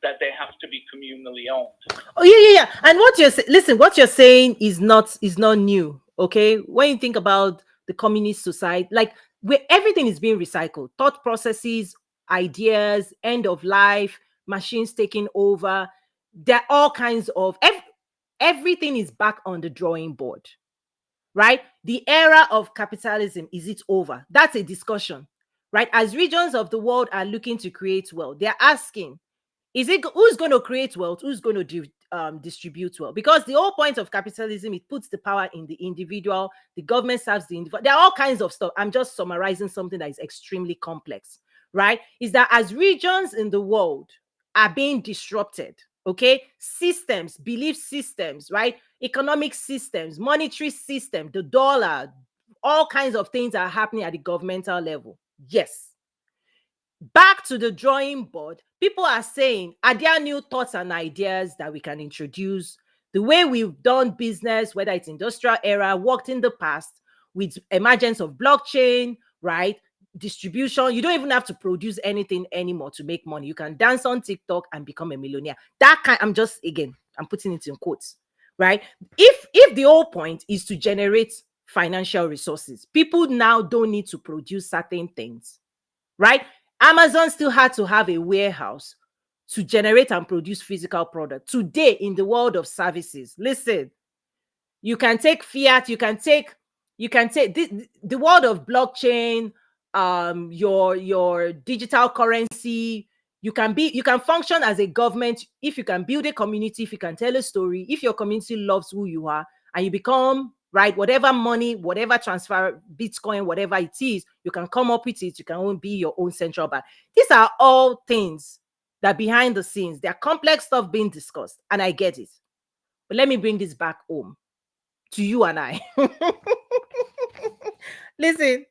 that they have to be communally owned.
Oh yeah, yeah, yeah. And what you're listen, what you're saying is not new. Okay, when you think about the communist society, like where everything is being recycled, thought processes, ideas, end of life, machines taking over. There are all kinds of everything is back on the drawing board, right? The era of capitalism, is it over? That's a discussion, right? As regions of the world are looking to create wealth, they're asking, is it who's going to create wealth, who's going to distribute wealth? Because the whole point of capitalism, it puts the power in the individual, the government serves the individual. There are all kinds of stuff. I'm just summarizing something that is extremely complex, right? Is that as regions in the world are being disrupted, okay, systems, belief systems, right, economic systems, monetary system, the dollar, all kinds of things are happening at the governmental level. Yes, back to the drawing board, people are saying, are there new thoughts and ideas that we can introduce? The way we've done business, whether it's industrial era, worked in the past with emergence of blockchain, right? Distribution. You don't even have to produce anything anymore to make money. You can dance on TikTok and become a millionaire. That kind, I'm putting it in quotes, right? If the whole point is to generate financial resources, people now don't need to produce certain things, right? Amazon still had to have a warehouse to generate and produce physical product. Today, in the world of services, listen, you can take fiat, you can take the world of blockchain, your digital currency. You can function as a government if you can build a community, if you can tell a story, if your community loves who you are, and you become, right, whatever money, whatever transfer, Bitcoin, whatever it is, you can come up with it. You can be your own central bank. These are all things that behind the scenes, they're complex stuff being discussed, and I get it. But let me bring this back home to you and I. Listen,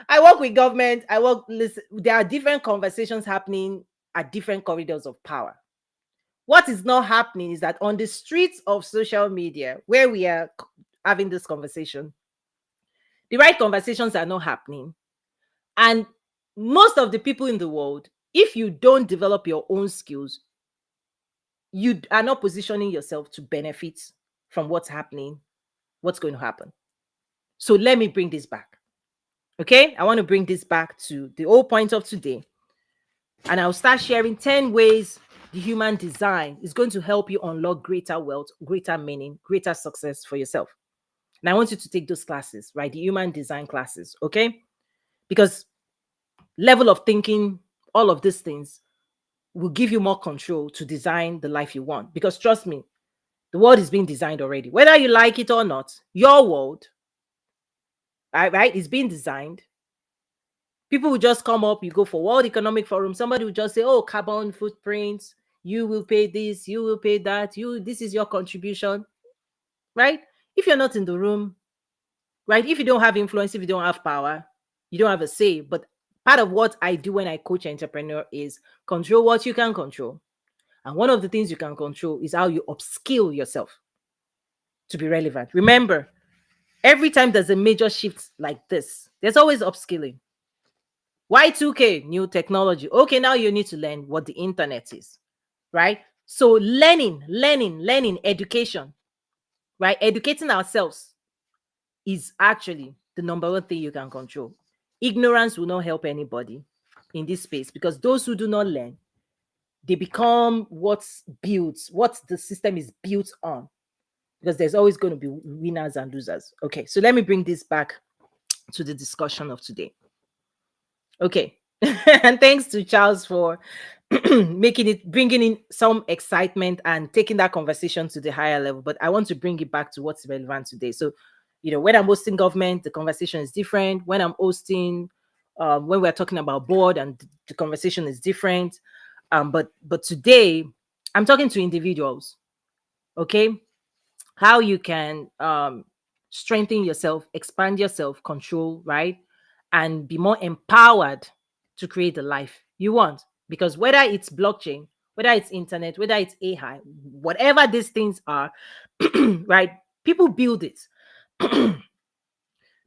I work with government. Listen, there are different conversations happening at different corridors of power. What is not happening is that on the streets of social media, where we are having this conversation, the right conversations are not happening. And most of the people in the world, if you don't develop your own skills, you are not positioning yourself to benefit from what's happening, what's going to happen. So let me bring this back. Okay, I want to bring this back to the whole point of today. And I'll start sharing 10 ways the human design is going to help you unlock greater wealth, greater meaning, greater success for yourself. And I want you to take those classes, right? The human design classes, okay? Because level of thinking, all of these things will give you more control to design the life you want. Because trust me, the world is being designed already. Whether you like it or not, your world, right, is being designed. People will just come up, you go for World Economic Forum, somebody will just say, oh, carbon footprints, you will pay this, you will pay that, this is your contribution, right? If you're not in the room, right? If you don't have influence, if you don't have power, you don't have a say. But part of what I do when I coach an entrepreneur is control what you can control. And one of the things you can control is how you upskill yourself to be relevant. Remember, every time there's a major shift like this, there's always upskilling. Y2K, new technology. Okay, now you need to learn what the internet is, right? So learning, education, right? Educating ourselves is actually the number one thing you can control. Ignorance will not help anybody in this space, because those who do not learn, they become what the system is built on, because there's always going to be winners and losers. Okay, so let me bring this back to the discussion of today. Okay. And thanks to Charles for bringing in some excitement and taking that conversation to the higher level. But I want to bring it back to what's relevant today. So, when I'm hosting government, the conversation is different. When I'm hosting, when we're talking about board, and the conversation is different. But today, I'm talking to individuals. Okay, how you can strengthen yourself, expand yourself, control, right, and be more empowered to create the life you want. Because whether it's blockchain, whether it's internet, whether it's AI, whatever these things are, right? People build it.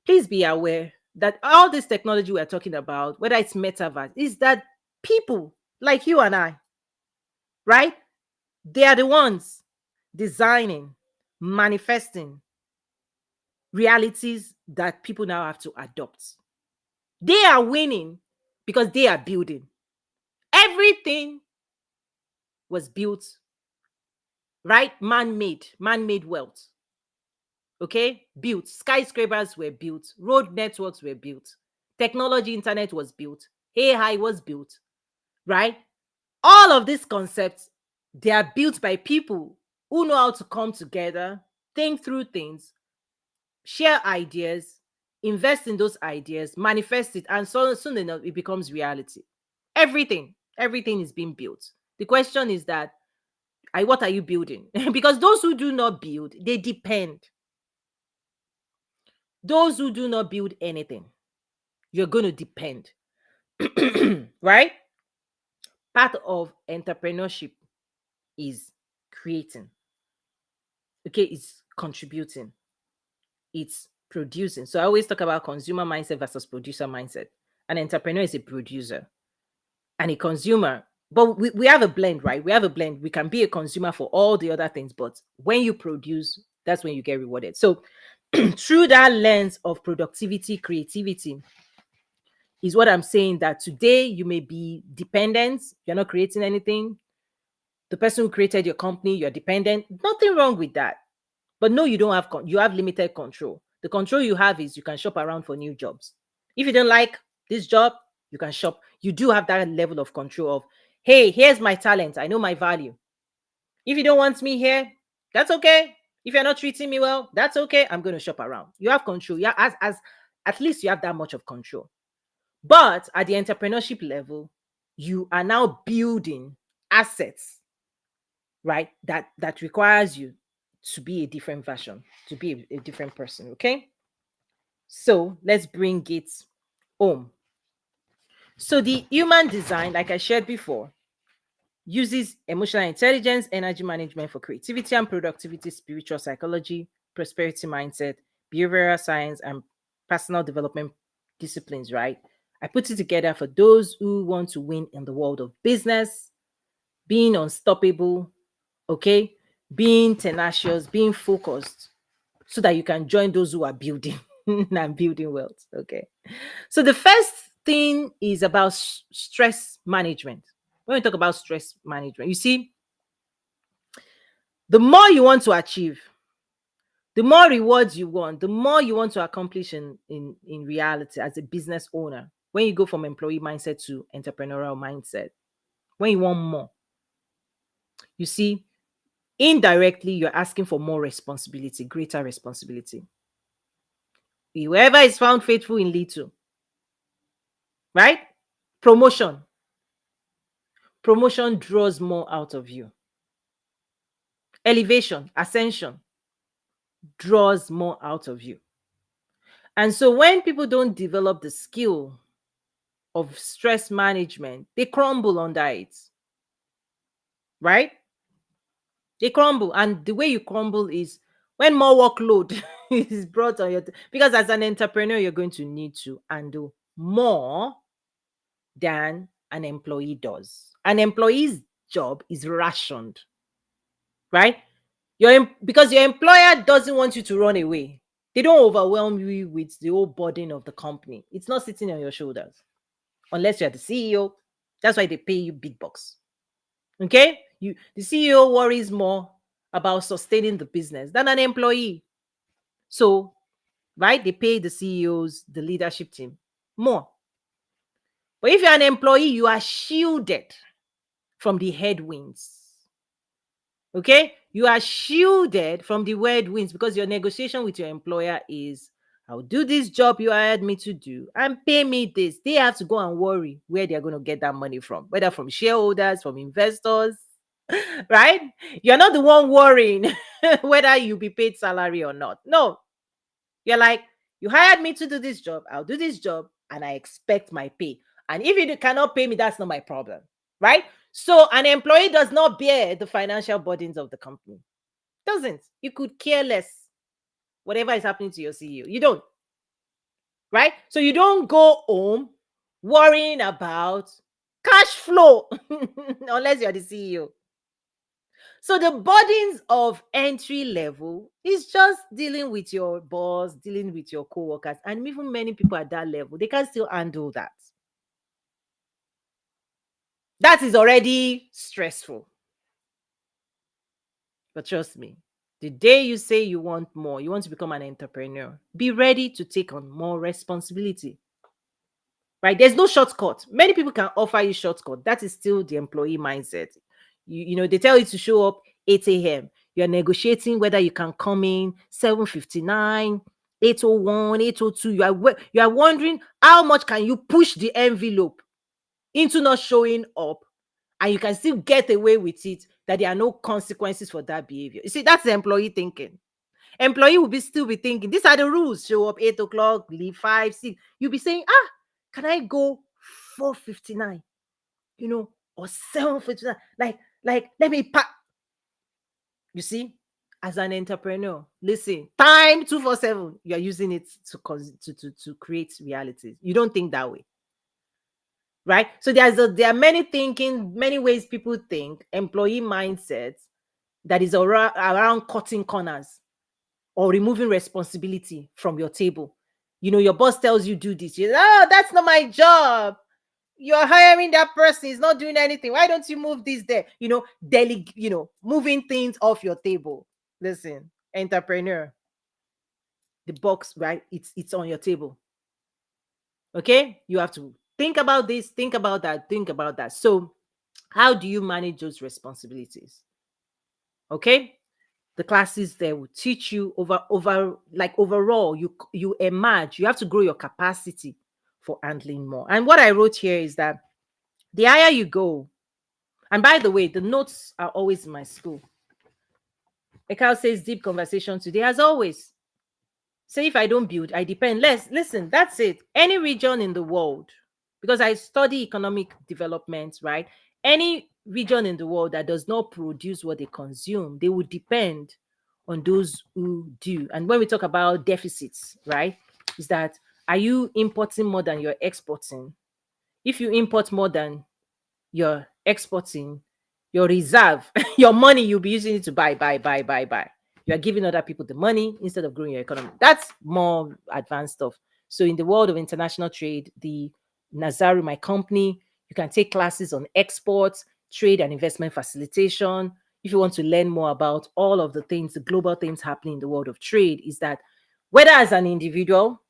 Please be aware that all this technology we're talking about, whether it's metaverse, is that people like you and I, right? They are the ones designing, manifesting realities that people now have to adopt. They are winning because they are building. Everything was built, right? Man-made wealth. Okay? Built. Skyscrapers were built, road networks were built, technology, internet was built, AI was built, right? All of these concepts, they are built by people who know how to come together, think through things, share ideas, invest in those ideas, manifest it, and so soon enough it becomes reality. Everything is being built. The question is that, what are you building? Because those who do not build, they depend. Those who do not build anything, you're going to depend. Right? Part of entrepreneurship is creating. Okay, it's contributing, it's producing. So I always talk about consumer mindset versus producer mindset. An entrepreneur is a producer and a consumer. But we have a blend, right? We have a blend. We can be a consumer for all the other things, but when you produce, that's when you get rewarded. So through that lens of productivity, creativity, is what I'm saying, that today you may be dependent, you're not creating anything. The person who created your company, you're dependent. Nothing wrong with that. But no, you don't have you have limited control. The control you have is you can shop around for new jobs. If you don't like this job, you can shop. You do have that level of control of, hey, here's my talent. I know my value. If you don't want me here, that's okay. If you're not treating me well, that's okay. I'm going to shop around. You have control. Yeah, as at least you have that much of control. But at the entrepreneurship level, you are now building assets, right? That requires you to be a different version, to be a different person. Okay. So let's bring it home. So the human design, like I shared before, uses emotional intelligence, energy management for creativity and productivity, spiritual psychology, prosperity mindset, behavioral science, and personal development disciplines, right? I put it together for those who want to win in the world of business, being unstoppable, okay? Being tenacious, being focused, so that you can join those who are building and building wealth, okay? So the first thing is about stress management. When we talk about stress management, you see, the more you want to achieve, the more rewards you want, the more you want to accomplish in reality as a business owner. When you go from employee mindset to entrepreneurial mindset, when you want more, you see, indirectly you're asking for more responsibility, greater responsibility. Whoever is found faithful in little, right? Promotion. Promotion draws more out of you. Elevation, ascension draws more out of you. And so when people don't develop the skill of stress management, they crumble under it, right? They crumble. And the way you crumble is when more workload is brought on your, because as an entrepreneur, you're going to need to handle more than an employee does. An employee's job is rationed, right? Because your employer doesn't want you to run away. They don't overwhelm you with the whole burden of the company. It's not sitting on your shoulders unless you're the CEO. That's why they pay you big bucks. Okay? The CEO worries more about sustaining the business than an employee. So, right, they pay the CEOs, the leadership team more. But if you're an employee, you are shielded from the headwinds. Okay? You are shielded from the headwinds because your negotiation with your employer is, I'll do this job you hired me to do and pay me this. They have to go and worry where they're going to get that money from, whether from shareholders, from investors, right? You're not the one worrying whether you'll be paid salary or not. No, you're like, you hired me to do this job, I'll do this job, and I expect my pay. And if you cannot pay me, that's not my problem, right? So an employee does not bear the financial burdens of the company. Doesn't. You could care less whatever is happening to your CEO. You don't, right? So you don't go home worrying about cash flow unless you're the CEO. So the burdens of entry level is just dealing with your boss, dealing with your co-workers, and even many people at that level, they can still handle that. That is already stressful. But trust me, the day you say you want more, you want to become an entrepreneur, be ready to take on more responsibility. Right? There's no shortcut. Many people can offer you shortcut. That is still the employee mindset. They tell you to show up 8 a.m. You're negotiating whether you can come in 7:59, 8:01, 8:02. You are wondering how much can you push the envelope into not showing up, and you can still get away with it, that there are no consequences for that behavior. You see, that's the employee thinking. Employee will still be thinking, these are the rules. Show up 8 o'clock, leave 5, 6. You'll be saying, can I go 4:59? Or 7:59? Like, let me pack. You see, as an entrepreneur, listen, time 247, you're using it to create realities. You don't think that way. Right? So there are many ways people think, employee mindset, that is around cutting corners or removing responsibility from your table. Your boss tells you do this. That's not my job. You're hiring that person, is not doing anything. Why don't you move this there? Moving things off your table. Listen, entrepreneur, the box, right? It's on your table. Okay? You have to think about this, think about that, think about that. So, how do you manage those responsibilities? Okay? The classes there will teach you overall, you emerge. You have to grow your capacity for handling more. And what I wrote here is that the higher you go, and by the way, the notes are always in my school. Ekal says deep conversation today, as always. Say if I don't build, I depend less. Listen, that's it. Any region in the world, because I study economic development, right? Any region in the world that does not produce what they consume, they would depend on those who do. And when we talk about deficits, right, is that, are you importing more than you're exporting? If you import more than you're exporting, your reserve, your money, you'll be using it to buy, buy, buy, buy, buy. You are giving other people the money instead of growing your economy. That's more advanced stuff. So in the world of international trade, the Nazaru, my company, you can take classes on exports, trade and investment facilitation. If you want to learn more about all of the things, the global things happening in the world of trade, is that whether as an individual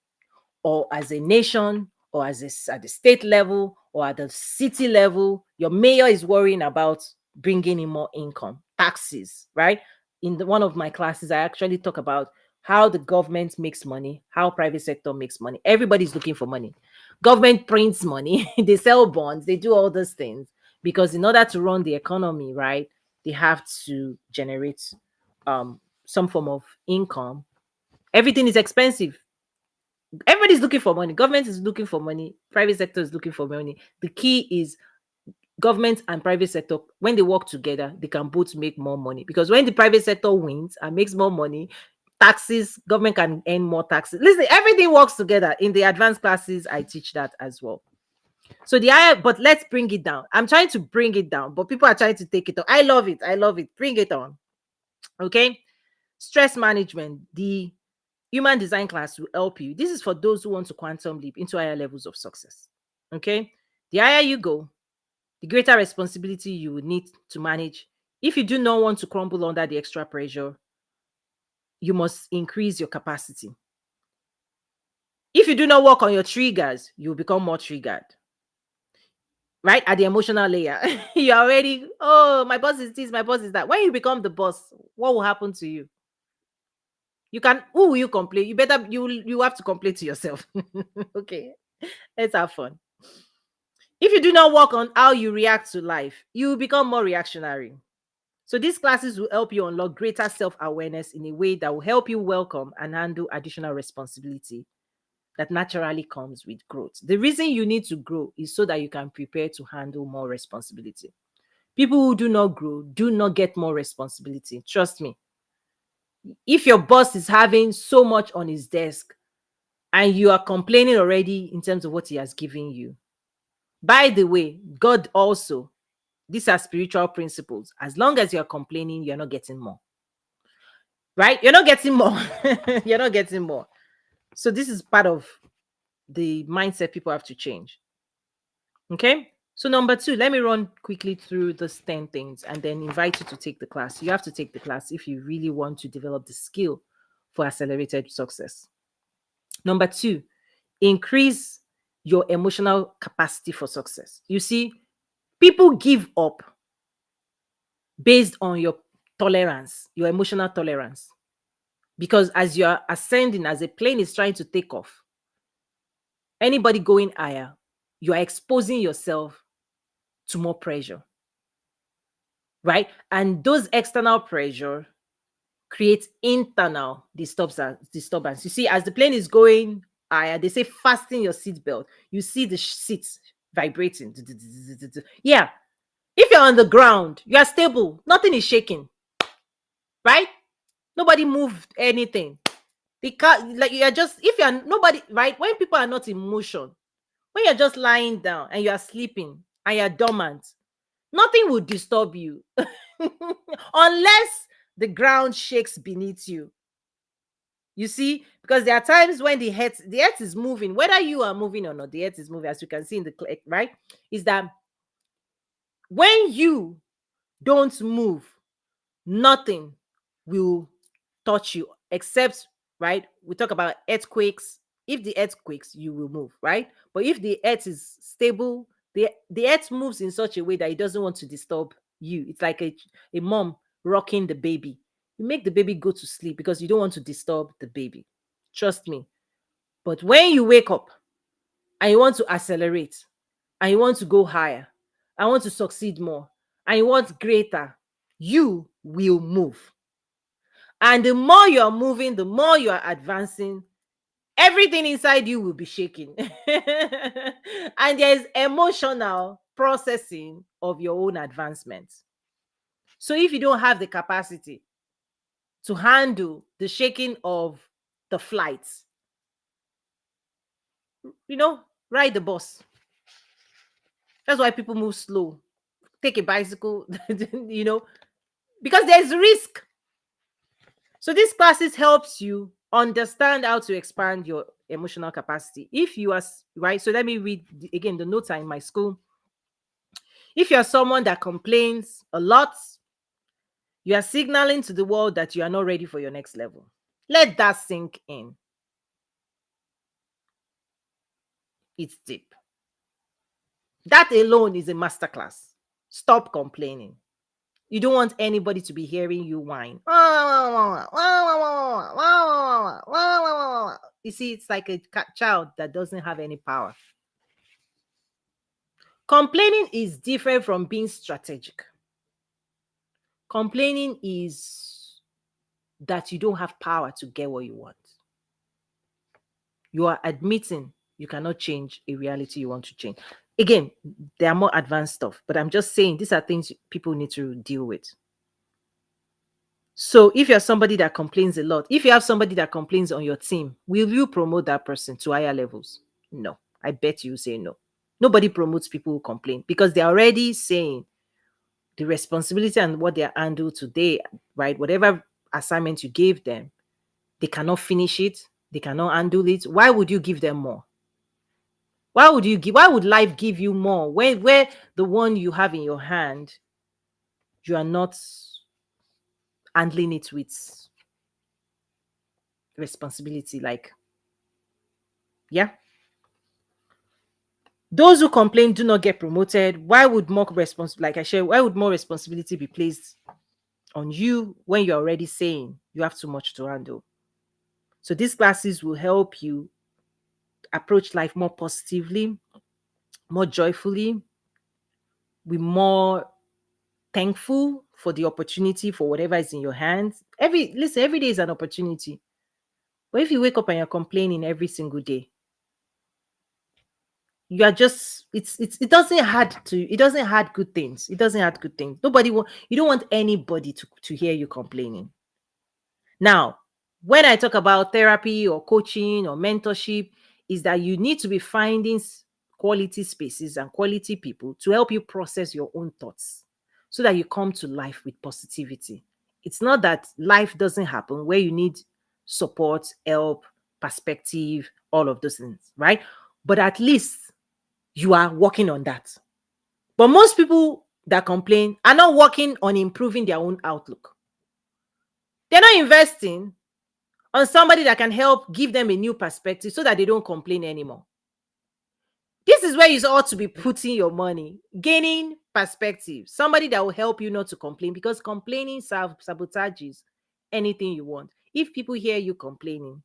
or as a nation or at the state level or at the city level, your mayor is worrying about bringing in more income, taxes, right? In one of my classes, I actually talk about how the government makes money, how private sector makes money. Everybody's looking for money. Government prints money, they sell bonds, they do all those things because in order to run the economy, right, they have to generate some form of income. Everything is expensive. Everybody's looking for money. Government is looking for money. Private sector is looking for money. The key is government and private sector, when they work together, they can both make more money. Because when the private sector wins and makes more money, taxes, government can earn more taxes. Listen, everything works together. In the advanced classes, I teach that as well. So but let's bring it down. I'm trying to bring it down, but people are trying to take it on. I love it. I love it. Bring it on. Okay. Stress management. The human design class will help you. This is for those who want to quantum leap into higher levels of success. Okay. The higher you go, the greater responsibility you will need to manage. If you do not want to crumble under the extra pressure, you must increase your capacity. If you do not work on your triggers, you will become more triggered. Right? At the emotional layer, you're already, oh, my boss is this, my boss is that. When you become the boss, what will happen to you? You can, who will you complain? You have to complain to yourself. Okay. Let's have fun. If you do not work on how you react to life, you will become more reactionary. So these classes will help you unlock greater self-awareness in a way that will help you welcome and handle additional responsibility that naturally comes with growth. The reason you need to grow is so that you can prepare to handle more responsibility. People who do not grow do not get more responsibility. Trust me. If your boss is having so much on his desk and you are complaining already in terms of what he has given you, by the way, God also, these are spiritual principles. As long as you're complaining, you're not getting more. Right? You're not getting more. You're not getting more. So this is part of the mindset people have to change. Okay. So number two, let me run quickly through those 10 things and then invite you to take the class. You have to take the class if you really want to develop the skill for accelerated success. Number two, increase your emotional capacity for success. You see, people give up based on your tolerance, your emotional tolerance. Because as you're ascending, as a plane is trying to take off, anybody going higher, you are exposing yourself to more pressure, right? And those external pressure create internal disturbance. You see, as the plane is going higher, they say fasten your seatbelt. You see the seats vibrating. Yeah. If you're on the ground, you are stable. Nothing is shaking, right? Nobody moved anything. The car, like you are just, if you're nobody, right? When people are not in motion, when you're just lying down and you are sleeping and you're dormant, nothing will disturb you unless the ground shakes beneath you. You see, because there are times when the earth is moving, whether you are moving or not, the earth is moving, as you can see in the clip, right? Is that when you don't move, nothing will touch you except, right? We talk about earthquakes. If the earth quakes, you will move, right? But if the earth is stable, the earth moves in such a way that it doesn't want to disturb you. It's like a mom rocking the baby. You make the baby go to sleep because you don't want to disturb the baby. Trust me. But when you wake up and you want to accelerate and you want to go higher, I want to succeed more, and you want greater, you will move. And the more you're moving, the more you are advancing, everything inside you will be shaking. And there's emotional processing of your own advancement. So if you don't have the capacity to handle the shaking of the flights, you know, ride the bus. That's why people move slow. Take a bicycle, you know, because there's risk. So these classes helps you understand how to expand your emotional capacity. If you are right, so let me read again the notes are in my school. If you are someone that complains a lot, you are signaling to the world that you are not ready for your next level. Let that sink in. It's deep. That alone is a masterclass. Stop complaining. You don't want anybody to be hearing you whine. You see, it's like a child that doesn't have any power. Complaining is different from being strategic. Complaining is that you don't have power to get what you want. You are admitting you cannot change a reality you want to change. Again, there are more advanced stuff, but I'm just saying these are things people need to deal with. So if you're somebody that complains a lot, if you have somebody that complains on your team, will you promote that person to higher levels? No. I bet you say no. Nobody promotes people who complain because they're already saying the responsibility and what they handle today, right? Whatever assignment you gave them, they cannot finish it, they cannot handle it. Why would you give them more? Why would life give you more when where the one you have in your hand, you are not handling it with responsibility? Like, yeah. Those who complain do not get promoted. Why would more like I share, why would more responsibility be placed on you when you're already saying you have too much to handle? So these classes will help you approach life more positively, more joyfully, be more thankful for the opportunity for whatever is in your hands. Every day is an opportunity. But if you wake up and you're complaining every single day, You are just it doesn't add to it doesn't add good things. It doesn't add good things. You don't want anybody to hear you complaining. Now, when I talk about therapy or coaching or mentorship, is that you need to be finding quality spaces and quality people to help you process your own thoughts so that you come to life with positivity. It's not that life doesn't happen where you need support, help, perspective, all of those things, right? But at least you are working on that. But most people that complain are not working on improving their own outlook. They're not investing on somebody that can help give them a new perspective so that they don't complain anymore. This is where you ought to be putting your money, gaining perspective, somebody that will help you not to complain, because complaining sabotages anything you want. If people hear you complaining,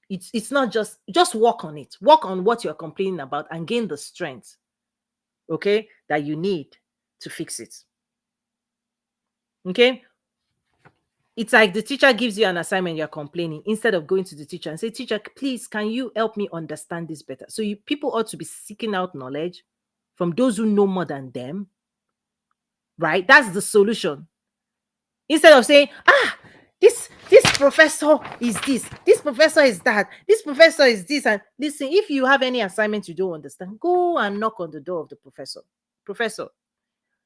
it's not just work on it. Work on what you're complaining about and gain the strength, okay, that you need to fix it. Okay? It's like the teacher gives you an assignment, you're complaining, instead of going to the teacher and say, teacher, please, can you help me understand this better? So people ought to be seeking out knowledge from those who know more than them, right? That's the solution. Instead of saying, this professor is this professor is that, this professor is this. And listen, if you have any assignment you don't understand, go and knock on the door of the professor. Professor,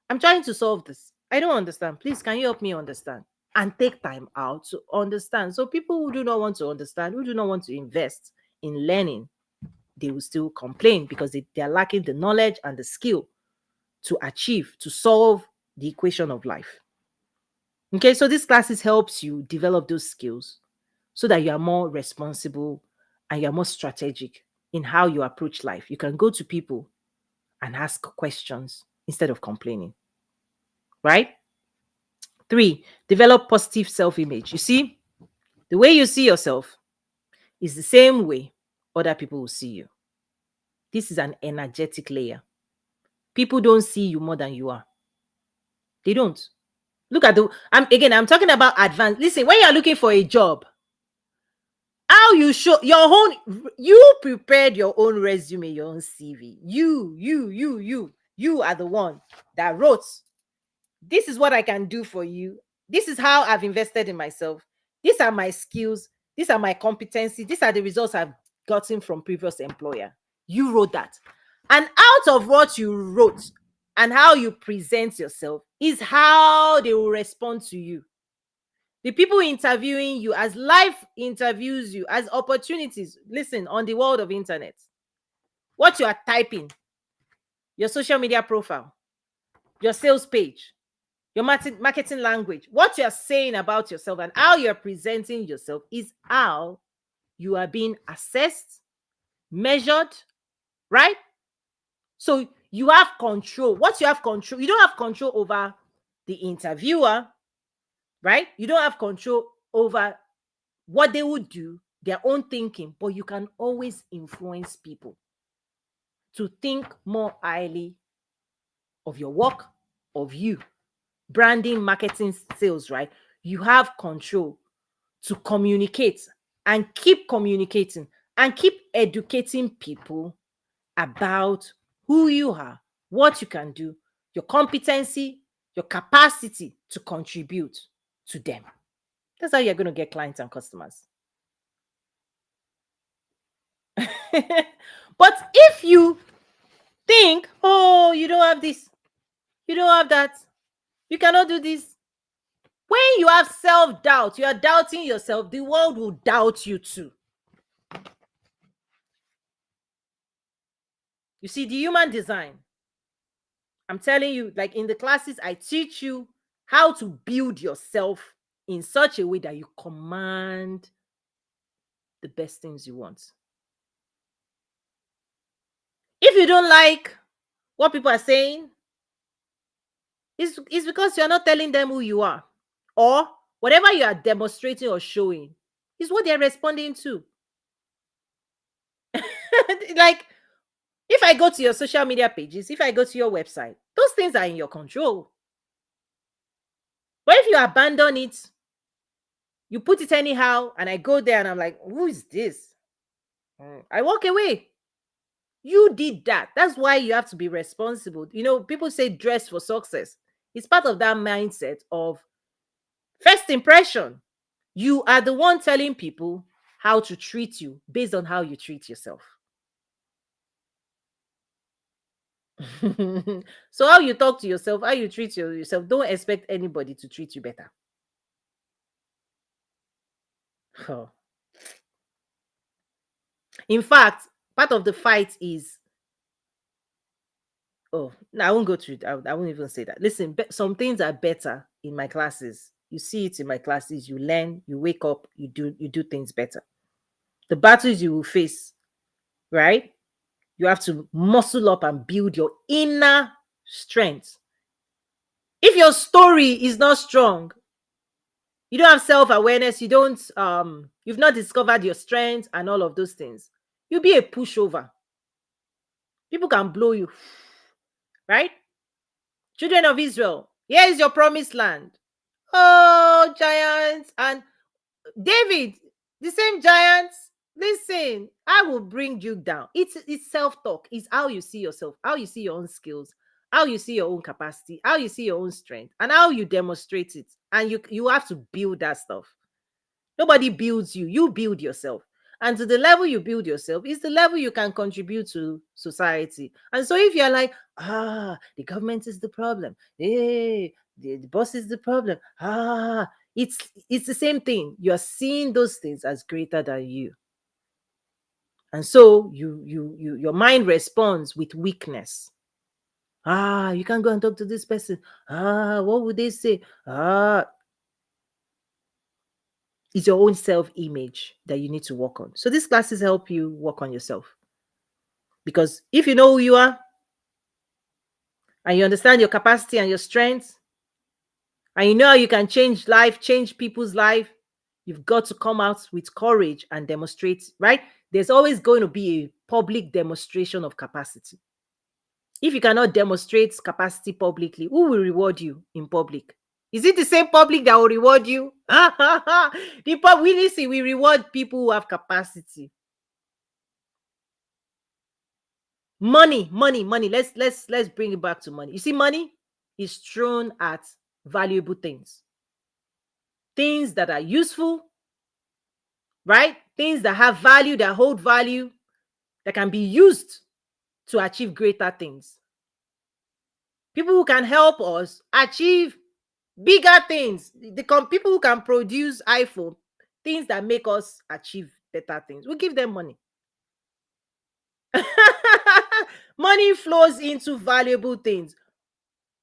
I'm trying to solve this. I don't understand. Please, can you help me understand? And take time out to understand. So people who do not want to understand, who do not want to invest in learning, they will still complain because they are lacking the knowledge and the skill to achieve, to solve the equation of life. Okay, so this classes helps you develop those skills so that you are more responsible and you're more strategic in how you approach life. You can go to people and ask questions instead of complaining, right? 3, develop positive self-image. You see, the way you see yourself is the same way other people will see you. This is an energetic layer. People don't see you more than you are. They don't. Look at I'm talking about advanced. Listen, when you're looking for a job, how you show your own, you prepared your own resume, your own CV. You are the one that wrote, this is what I can do for you. This is how I've invested in myself. These are my skills. These are my competencies. These are the results I've gotten from previous employer. You wrote that. And out of what you wrote and how you present yourself is how they will respond to you. The people interviewing you, as life interviews you, as opportunities, listen, on the world of internet, what you are typing, your social media profile, your sales page, your marketing language, what you're saying about yourself and how you're presenting yourself is how you are being assessed, measured, right? So you have control. What you have control, you don't have control over the interviewer, right? You don't have control over what they would do, their own thinking, but you can always influence people to think more highly of your work, of you. Branding, marketing, sales, right? You have control to communicate and keep communicating and keep educating people about who you are, what you can do, your competency, your capacity to contribute to them. That's how you're going to get clients and customers. But if you think, oh, you don't have this, you don't have that, you cannot do this. When you have self-doubt, you are doubting yourself, the world will doubt you too. You see, the human design, I'm telling you, like in the classes, I teach you how to build yourself in such a way that you command the best things you want. If you don't like what people are saying, it's because you're not telling them who you are. Or whatever you are demonstrating or showing is what they're responding to. Like, if I go to your social media pages, if I go to your website, those things are in your control. But if you abandon it, you put it anyhow, and I go there and I'm like, who is this? I walk away. You did that. That's why you have to be responsible. People say dress for success. It's part of that mindset of first impression. You are the one telling people how to treat you based on how you treat yourself. So how you talk to yourself, how you treat yourself, don't expect anybody to treat you better. Huh. In fact, part of the fight is, oh, no, I won't go through it. I won't even say that. Listen, some things are better in my classes. You see it in my classes. You learn. You wake up. You do things better. The battles you will face, right? You have to muscle up and build your inner strength. If your story is not strong, you don't have self-awareness, you've not discovered your strengths and all of those things, you'll be a pushover. People can blow you, right? Children of Israel, here is your promised land. Oh, giants. And David, the same giants. Listen, I will bring you down. It's self-talk. It's how you see yourself, how you see your own skills, how you see your own capacity, how you see your own strength, and how you demonstrate it. And you have to build that stuff. Nobody builds you. You build yourself. And to the level you build yourself is the level you can contribute to society. And so if you're like, the government is the problem, hey, the boss is the problem, it's the same thing. You're seeing those things as greater than you. And so your mind responds with weakness. You can't go and talk to this person. What would they say? It's your own self-image that you need to work on. So these classes help you work on yourself. Because if you know who you are and you understand your capacity and your strengths, and you know how you can change people's life, you've got to come out with courage and demonstrate, right? There's always going to be a public demonstration of capacity. If you cannot demonstrate capacity publicly, who will reward you in public? Is it the same public that will reward you? We reward people who have capacity. Money. Let's bring it back to money. You see, money is thrown at valuable things that are useful, right? Things that have value, that hold value, that can be used to achieve greater things. People who can help us achieve bigger things. People who can produce iPhone, things that make us achieve better things. We give them money. Money flows into valuable things.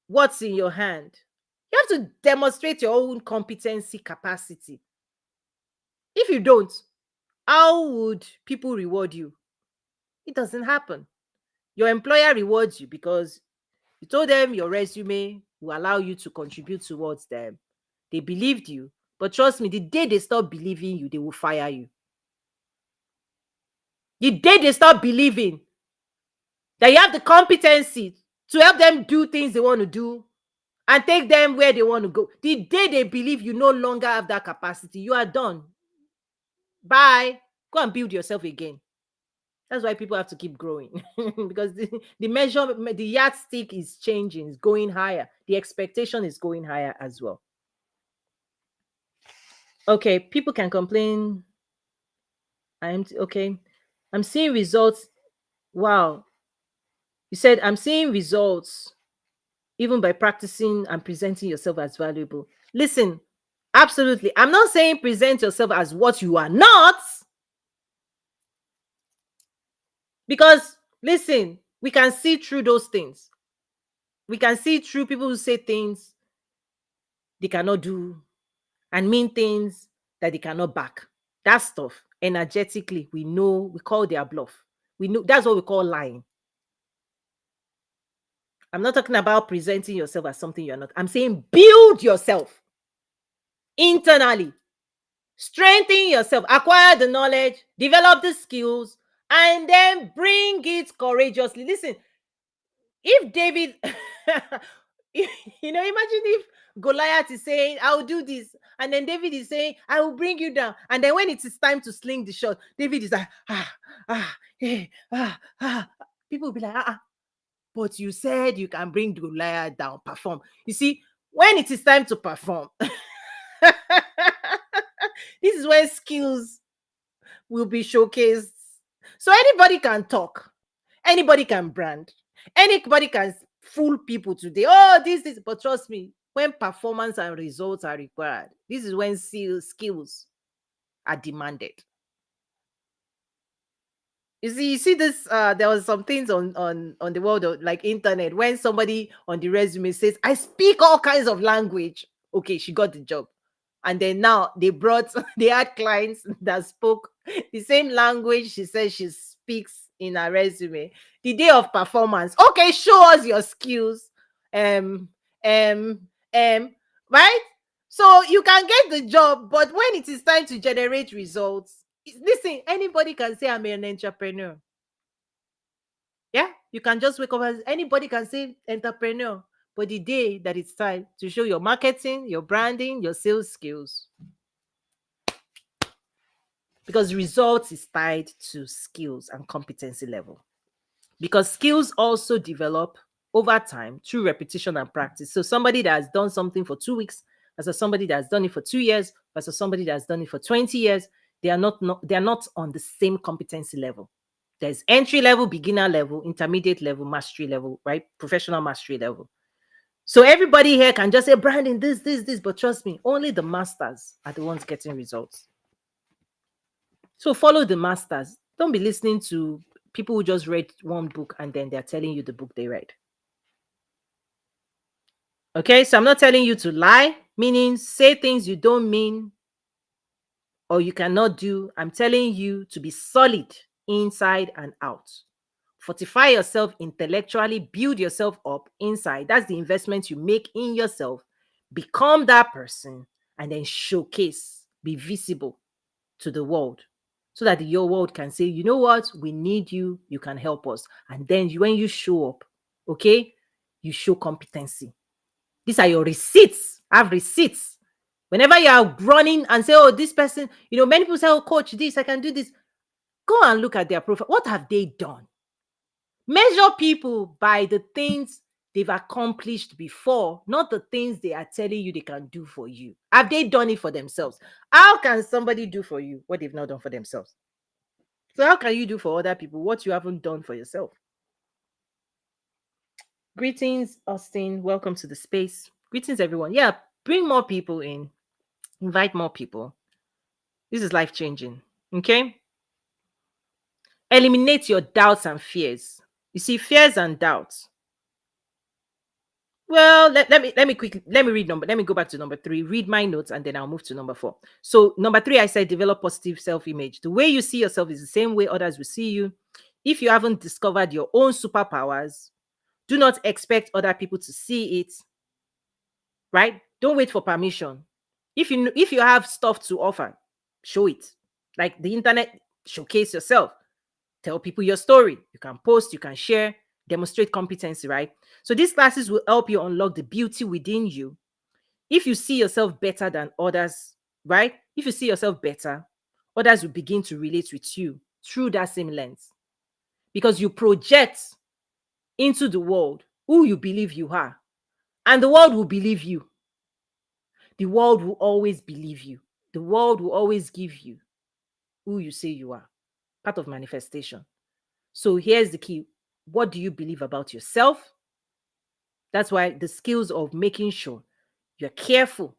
What's in your hand? You have to demonstrate your own competency, capacity. If you don't, how would people reward you? It doesn't happen. Your employer rewards you because you told them your resume will allow you to contribute towards them. They believed you. But trust me, the day they stop believing you, they will fire you. The day they stop believing that you have the competency to help them do things they want to do and take them where they want to go, the day they believe you no longer have that capacity, you are done. Bye. Go and build yourself again. That's why people have to keep growing because the yardstick is changing, it's going higher. The expectation is going higher as well. Okay, people can complain. I'm seeing results. Wow. You said I'm seeing results even by practicing and presenting yourself as valuable. Listen, absolutely. I'm not saying present yourself as what you are not. Because, listen, we can see through those things. We can see through people who say things they cannot do and mean things that they cannot back. That stuff, energetically, we know, we call their bluff. We know that's what we call lying. I'm not talking about presenting yourself as something you're not. I'm saying build yourself internally. Strengthen yourself, acquire the knowledge, develop the skills, and then bring it courageously. Listen, if David, imagine if Goliath is saying, I'll do this. And then David is saying, I will bring you down. And then when it is time to sling the shot, David is like, hey. People will be like, but you said you can bring Goliath down, perform. You see, when it is time to perform, this is where skills will be showcased. So anybody can talk, anybody can brand, anybody can fool people today. Oh, this, but trust me, when performance and results are required, this is when skills are demanded. You see this. There was some things on the world of like internet when somebody on the resume says, "I speak all kinds of language." Okay, she got the job, and then now they brought they had clients that spoke the same language she says she speaks in her resume. The day of performance, okay, show us your skills. Um, um, um, right? So you can get the job, but when it is time to generate results, listen, anybody can say I'm an entrepreneur. Yeah, you can just wake up as anybody can say entrepreneur. But the day that it's time to show your marketing, your branding, your sales skills, because results is tied to skills and competency level. Because skills also develop over time through repetition and practice. So somebody that has done something for 2 weeks versus somebody that has done it for 2 years versus somebody that has done it for 20 years, they are not on the same competency level. There's entry level, beginner level, intermediate level, mastery level, right? Professional mastery level. So everybody here can just say, Brandon, this, but trust me, only the masters are the ones getting results. So follow the masters. Don't be listening to people who just read one book and then they're telling you the book they read. Okay, so I'm not telling you to lie, meaning say things you don't mean or you cannot do. I'm telling you to be solid inside and out. Fortify yourself intellectually, build yourself up inside. That's the investment you make in yourself. Become that person and then showcase, be visible to the world so that your world can say, you know what, we need you, you can help us. And then when you show up, okay, you show competency. These are your receipts. Have receipts. Whenever you are running and say, oh, this person, many people say, oh, coach, this, I can do this. Go and look at their profile. What have they done? Measure people by the things they've accomplished before, not the things they are telling you they can do for you. Have they done it for themselves? How can somebody do for you what they've not done for themselves? So how can you do for other people what you haven't done for yourself? Greetings, Austin. Welcome to the space. Greetings, everyone. Yeah, bring more people in. Invite more people. This is life changing. Okay. Eliminate your doubts and fears. You see, fears and doubts. Well, let me quickly let me go back to number 3. Read my notes and then I'll move to number 4. So number 3, I said develop positive self-image. The way you see yourself is the same way others will see you. If you haven't discovered your own superpowers, do not expect other people to see it. Right? Don't wait for permission. If you have stuff to offer, show it. Like the internet, showcase yourself. Tell people your story. You can post, you can share, demonstrate competency, right? So these classes will help you unlock the beauty within you. If you see yourself better than others, right? If you see yourself better, others will begin to relate with you through that same lens because you project into the world who you believe you are, and the world will believe you. The world will always believe you. The world will always give you who you say you are. Part of manifestation. So here's the key. What do you believe about yourself? That's why the skills of making sure you're careful,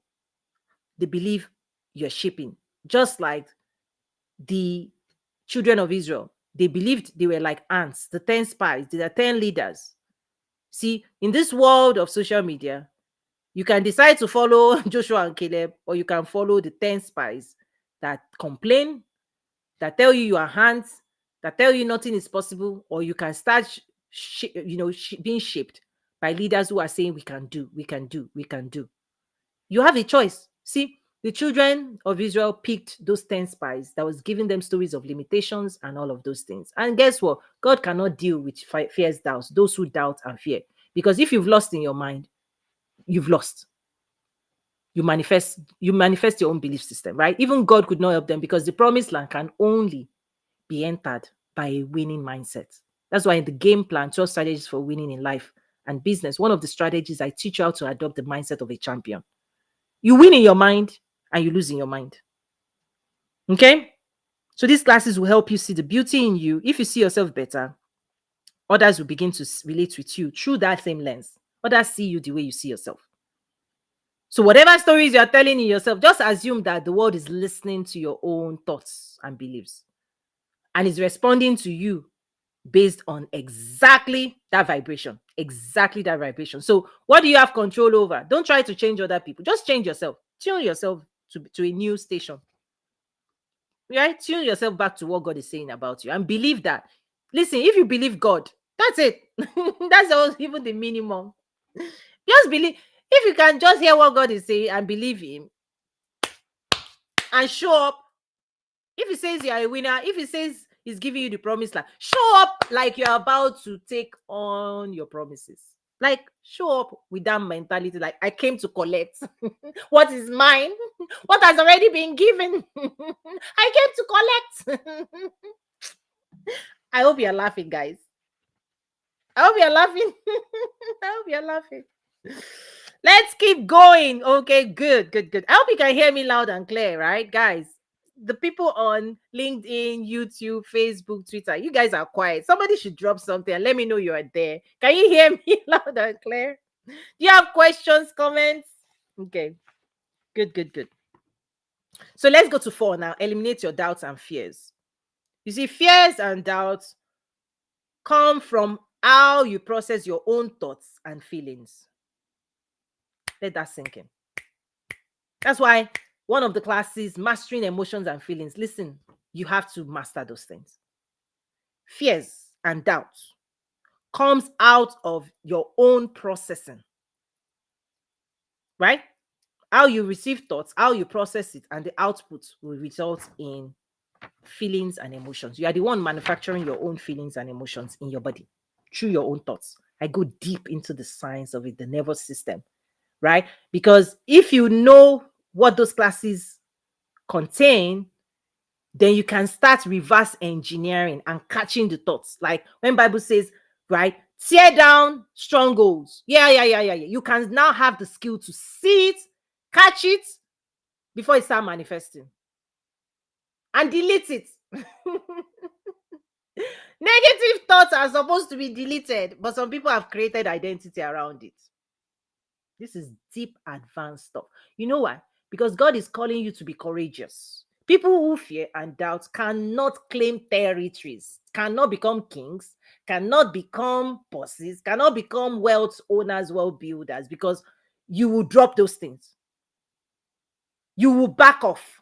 the belief you're shaping. Just like the children of Israel, they believed they were like ants, the 10 spies, the 10 leaders. See, in this world of social media, you can decide to follow Joshua and Caleb, or you can follow the 10 spies that complain, that tell you are ants, that tell you nothing is possible, or you can start being shaped by leaders who are saying we can do, we can do, we can do. You have a choice. See, the children of Israel picked those 10 spies that was giving them stories of limitations and all of those things. And guess what? God cannot deal with fears, doubts, those who doubt and fear. Because if you've lost in your mind, you've lost. You manifest your own belief system, right? Even God could not help them because the promised land can only be entered by a winning mindset. That's why in the game plan, 12 strategies for winning in life and business, one of the strategies I teach you how to adopt the mindset of a champion. You win in your mind and you lose in your mind. Okay? So these classes will help you see the beauty in you. If you see yourself better, others will begin to relate with you through that same lens. Others see you the way you see yourself. So whatever stories you are telling in yourself, just assume that the world is listening to your own thoughts and beliefs and is responding to you based on exactly that vibration. Exactly that vibration. So what do you have control over? Don't try to change other people. Just change yourself. Tune yourself to a new station. Right? Tune yourself back to what God is saying about you and believe that. Listen, if you believe God, that's it. That's all, even the minimum. Just believe. If you can just hear what God is saying and believe Him and show up, if He says you are a winner, if He says He's giving you the promise, like show up like you're about to take on your promises. Like show up with that mentality, like I came to collect what is mine, what has already been given. I came to collect. I hope you're laughing, guys. I hope you're laughing. I hope you're laughing. Let's keep going. Okay, good, good, good. I hope you can hear me loud and clear, right, guys? The people on LinkedIn, YouTube, Facebook, Twitter, you guys are quiet. Somebody should drop something and let me know you are there. Can you hear me loud and clear? Do you have questions, comments? Okay, good, good, good. So let's go to 4 now. Eliminate your doubts and fears. You see, fears and doubts come from how you process your own thoughts and feelings. Let that sink in. That's why one of the classes, mastering emotions and feelings. Listen, you have to master those things. Fears and doubts comes out of your own processing, right? How you receive thoughts, how you process it, and the output will result in feelings and emotions. You are the one manufacturing your own feelings and emotions in your body through your own thoughts. I go deep into the science of it, the nervous system, right? Because if you know what those classes contain, then you can start reverse engineering and catching the thoughts. Like when Bible says, right, tear down strongholds. Yeah. You can now have the skill to see it, catch it before it start manifesting, and delete it. Negative thoughts are supposed to be deleted, but some people have created identity around it. This is deep, advanced stuff. You know why? Because God is calling you to be courageous. People who fear and doubt cannot claim territories, cannot become kings, cannot become bosses, cannot become wealth owners, wealth builders, because you will drop those things. You will back off.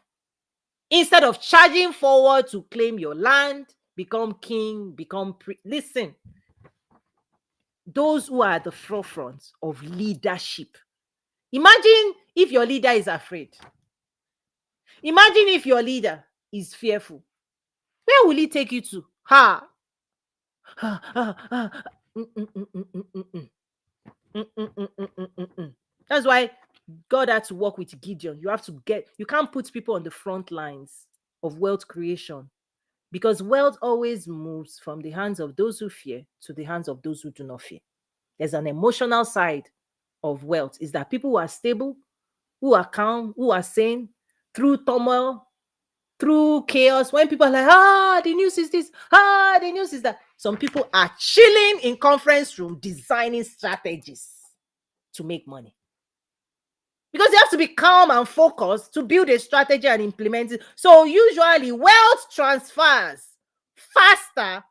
Instead of charging forward to claim your land, become king, become listen, those who are at the forefront of leadership. Imagine if your leader is afraid. Imagine if your leader is fearful. Where will he take you to? Ha! Ha, ha, ha. Mm, mm, mm, mm, mm, mm, mm. Mm, mm, mm, mm, mm, mm, mm. That's why God had to work with Gideon. You can't put people on the front lines of wealth creation, because wealth always moves from the hands of those who fear to the hands of those who do not fear. There's an emotional side of wealth, is that people who are stable, who are calm, who are sane through turmoil, through chaos, when people are like, the news is this, the news is that. Some people are chilling in conference room designing strategies to make money. Because they have to be calm and focused to build a strategy and implement it. So usually wealth transfers faster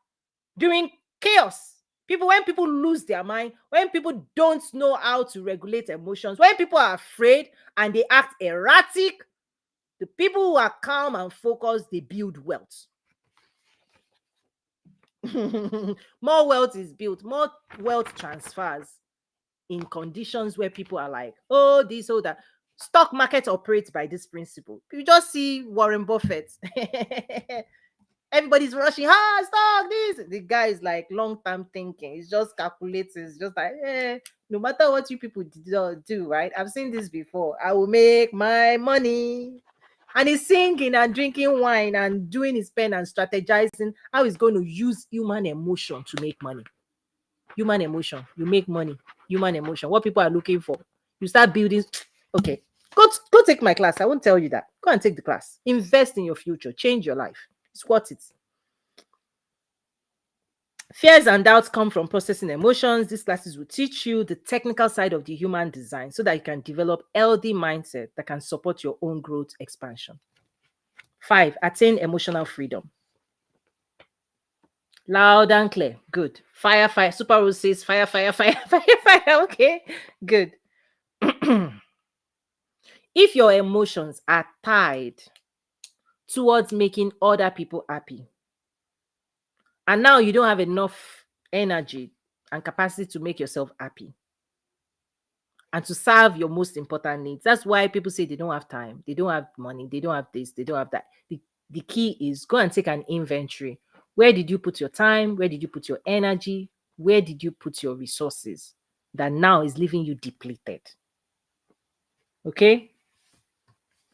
during chaos. When people lose their mind, when people don't know how to regulate emotions, when people are afraid and they act erratic, the people who are calm and focused, they build wealth. More wealth is built, more wealth transfers in conditions where people are like, oh, this, oh, that. Stock market operates by this principle. You just see Warren Buffett. Everybody's rushing, stock this. The guy is like long-term thinking. He's just calculating. It's just like, no matter what you people do, right? I've seen this before. I will make my money. And he's singing and drinking wine and doing his pen and strategizing how he's going to use human emotion to make money. Human emotion, you make money. Human emotion, what people are looking for. You start building. Okay, go take my class. I won't tell you that. Go and take the class. Invest in your future. Change your life. It's worth it. Fears and doubts come from processing emotions. These classes will teach you the technical side of the human design so that you can develop healthy mindset that can support your own growth expansion. 5, attain emotional freedom. Loud and clear. Good. Fire, fire. Super Rose says fire, fire, fire, fire, fire. Okay. Good. If your emotions are tied towards making other people happy, and now you don't have enough energy and capacity to make yourself happy and to serve your most important needs, that's why people say they don't have time, they don't have money, they don't have this, they don't have that. The key is go and take an inventory. Where did you put your time? Where did you put your energy? Where did you put your resources that now is leaving you depleted? Okay.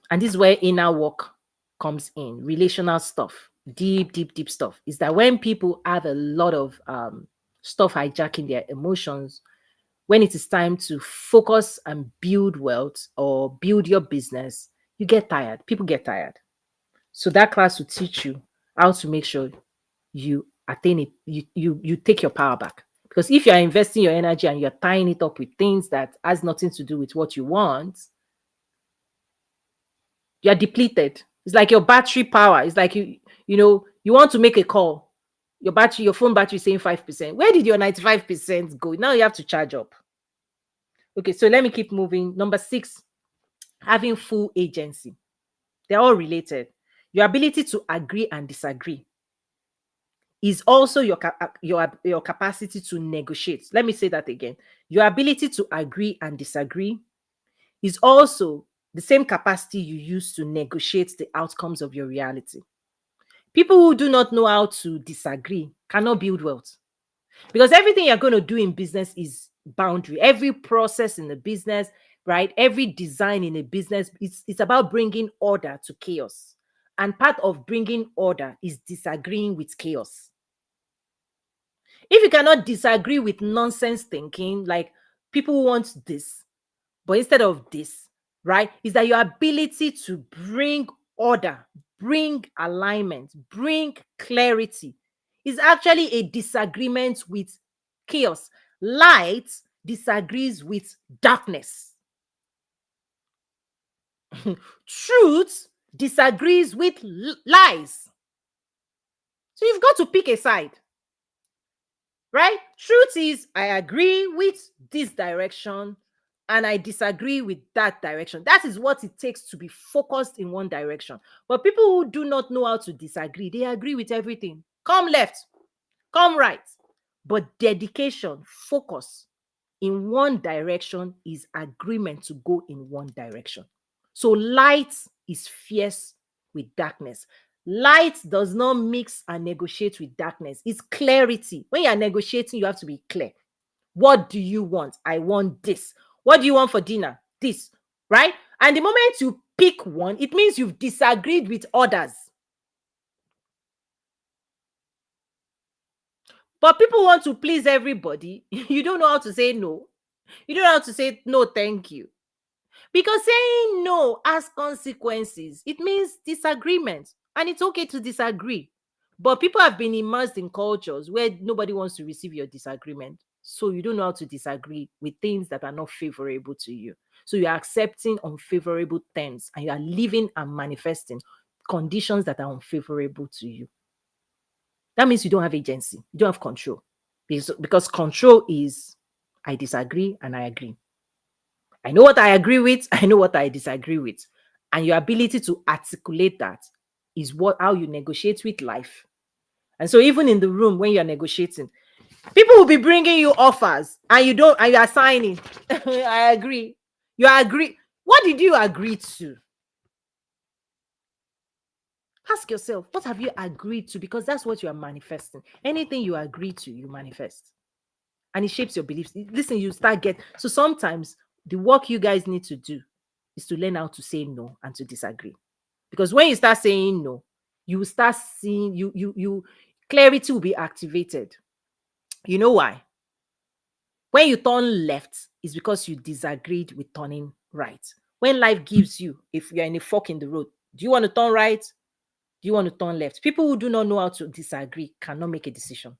And this is where inner work comes in, relational stuff, deep, deep, deep stuff. Is that when people have a lot of stuff hijacking their emotions, when it is time to focus and build wealth or build your business, you get tired. People get tired. So that class will teach you how to make sure you attain it, you take your power back. Because if you are investing your energy and you're tying it up with things that has nothing to do with what you want, you're depleted. It's like your battery power. It's like you want to make a call. Your phone battery is saying 5%. Where did your 95% go? Now you have to charge up. Okay, so let me keep moving. Number 6, having full agency. They're all related. Your ability to agree and disagree is also your capacity to negotiate. Let me say that again. Your ability to agree and disagree is also the same capacity you use to negotiate the outcomes of your reality. People who do not know how to disagree cannot build wealth, because everything you're going to do in business is boundary. Every process in the business, right? Every design in a business, it's about bringing order to chaos. And part of bringing order is disagreeing with chaos. If you cannot disagree with nonsense thinking, like people want this, but instead of this, right, is that your ability to bring order, bring alignment, bring clarity is actually a disagreement with chaos. Light disagrees with darkness. Truth disagrees with lies. So you've got to pick a side. Right? Truth is, I agree with this direction and I disagree with that direction. That is what it takes to be focused in one direction. But people who do not know how to disagree, they agree with everything. Come left, come right. But dedication, focus in one direction is agreement to go in one direction. So light is fierce with darkness. Light does not mix and negotiate with darkness. It's clarity. When you are negotiating, you have to be clear. What do you want? I want this. What do you want for dinner? This, right? And the moment you pick one, it means you've disagreed with others. But people want to please everybody. You don't know how to say no. You don't know how to say no, thank you. Because saying no has consequences. It means disagreement. And it's okay to disagree. But people have been immersed in cultures where nobody wants to receive your disagreement. So you don't know how to disagree with things that are not favorable to you. So you're accepting unfavorable things and you are living and manifesting conditions that are unfavorable to you. That means you don't have agency, you don't have control. Because control is I disagree and I agree. I know what I agree with, I know what I disagree with. And your ability to articulate that is how you negotiate with life. And so even in the room when you're negotiating, people will be bringing you offers and you are signing. I agree. You agree. What did you agree to? Ask yourself, what have you agreed to? Because that's what you are manifesting. Anything you agree to, you manifest. And it shapes your beliefs. Listen, you start so sometimes the work you guys need to do is to learn how to say no and to disagree. Because when you start saying no, you will start seeing clarity will be activated. You know why? When you turn left, it's because you disagreed with turning right. When life gives you, if you're in a fork in the road, do you want to turn right? Do you want to turn left? People who do not know how to disagree cannot make a decision.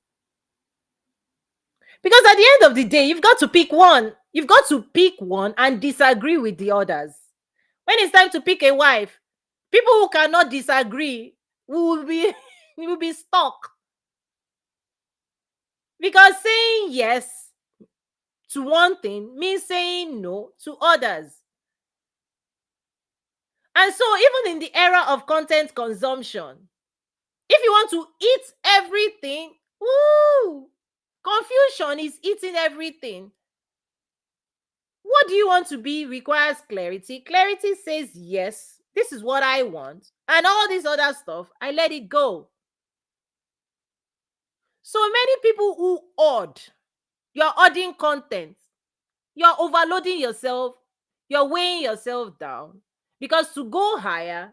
Because at the end of the day, you've got to pick one. You've got to pick one and disagree with the others. When it's time to pick a wife, people who cannot disagree will be will be stuck. Because saying yes to one thing means saying no to others. And so, even in the era of content consumption, if you want to eat everything, woo, confusion is eating everything. What do you want to be requires clarity. Clarity says, yes, this is what I want. And all this other stuff, I let it go. So many people who hoard, you're hoarding content, you're overloading yourself, you're weighing yourself down. Because to go higher,